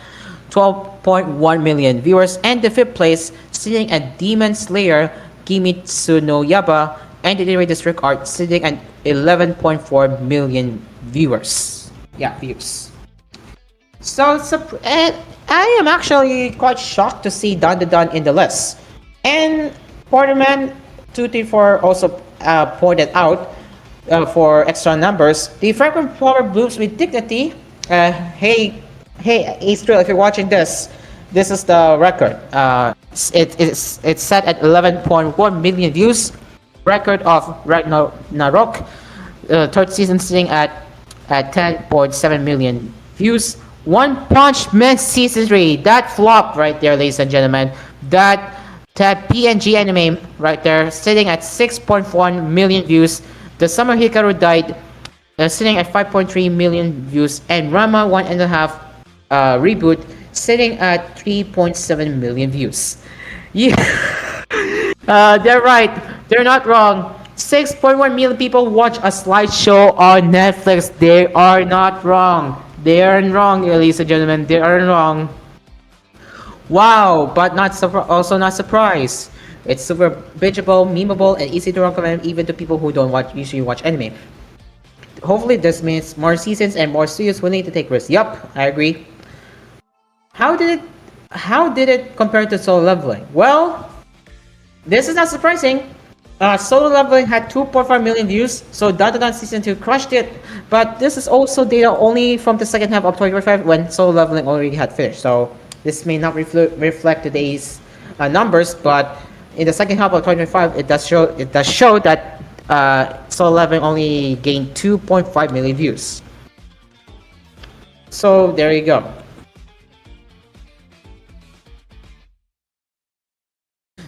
12.1 million viewers. And the fifth place, sitting at Demon Slayer Kimitsu no Yaba and the Raid District Art, sitting at 11.4 million viewers. Yeah, views. So I am actually quite shocked to see Dun Dun Dun in the list. And Porterman234 also pointed out for extra numbers, the frequent flower blooms with dignity. Hey, Astral, if you're watching this, this is the record. It's set at 11.1 million views. Record of Ragnarok, third season, sitting at 10.7 million views. One Punch Man Season 3, that flop right there, ladies and gentlemen. That PNG anime right there, sitting at 6.1 million views. The Summer Hikaru Died, sitting at 5.3 million views. And Rama 1.5 reboot, sitting at 3.7 million views. Yeah, they're right. They're not wrong. 6.1 million people watch a slideshow on Netflix. They are not wrong. They aren't wrong, ladies and gentlemen. They aren't wrong. Wow, but also not surprised. It's super bingeable, memeable, and easy to recommend even to people who don't usually watch anime. Hopefully this means more seasons and more studios willing to take risks. Yup, I agree. How did it compare to Solo Leveling? Well, this is not surprising. Solo Leveling had 2.5 million views, so Dun Dun Dun Season 2 crushed it. But this is also data only from the second half of 2025 when Solo Leveling already had finished. So this may not reflect today's numbers, but in the second half of 2025, it does show that Solo Leveling only gained 2.5 million views. So there you go.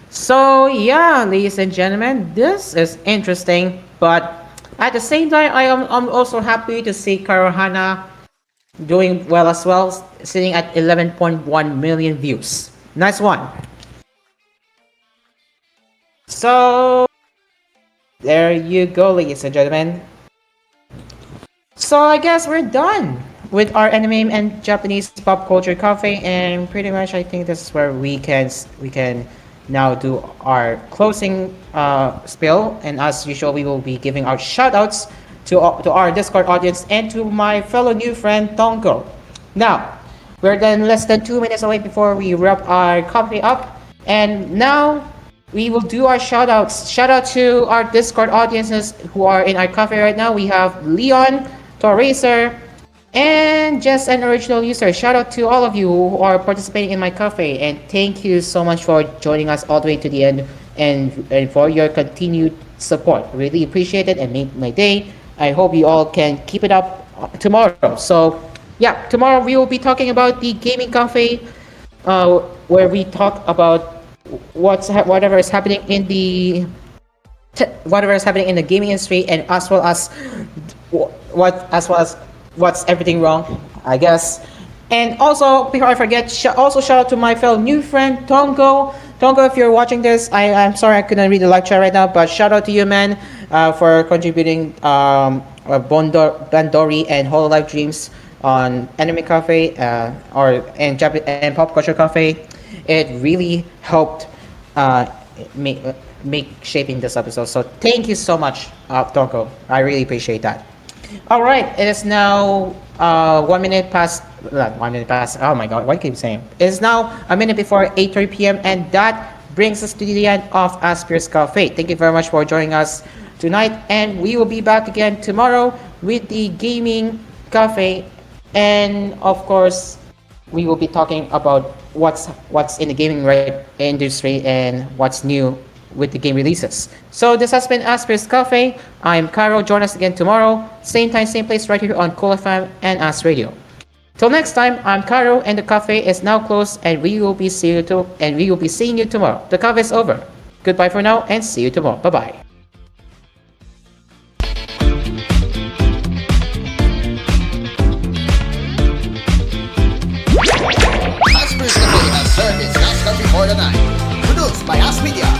So yeah, ladies and gentlemen, this is interesting, but at the same time, I'm also happy to see Karohana doing well as well, sitting at 11.1 million views. Nice one. So there you go, ladies and gentlemen. So I guess we're done with our anime and Japanese pop culture cafe, and pretty much I think this is where we can now do our closing spiel. And as usual, we will be giving our shoutouts to our Discord audience and to my fellow new friend Tonko. Now, we're then less than 2 minutes away before we wrap our coffee up, and now we will do our shoutouts. Shout out to our Discord audiences who are in our cafe right now. We have Leon, Torracer, and just an original user. Shout out to all of you who are participating in my cafe, and thank you so much for joining us all the way to the end and for your continued support. Really appreciate it and make my day. I hope you all can keep it up tomorrow. So yeah, tomorrow we will be talking about the gaming cafe, where we talk about whatever is happening in the gaming industry, and as well as what's everything wrong, I guess. And also, before I forget, also shout out to my fellow new friend Tongo. Tonko, if you're watching this, I'm sorry I couldn't read the live chat right now, but shout out to you, man, for contributing Bandori and Hololive Dreams on Anime Cafe and Pop Culture Cafe. It really helped make shaping this episode. So thank you so much, Tonko. I really appreciate that. All right, it is now 1 minute past. Not 1 minute past. Oh my God, what keep saying? It is now a minute before 8:30 p.m. and that brings us to the end of Asphere's Cafe. Thank you very much for joining us tonight, and we will be back again tomorrow with the gaming cafe, and of course, we will be talking about what's in the gaming industry and what's new with the game releases. So this has been Asphere's Cafe. I'm Caro. Join us again tomorrow, same time, same place, right here on Cool FM and As Radio. Till next time, I'm Caro, and the cafe is now closed, and we will be seeing you tomorrow. The cafe is over. Goodbye for now, and see you tomorrow. Bye bye. Asphere's Cafe has served its last coffee for the night. Produced by AspMedia.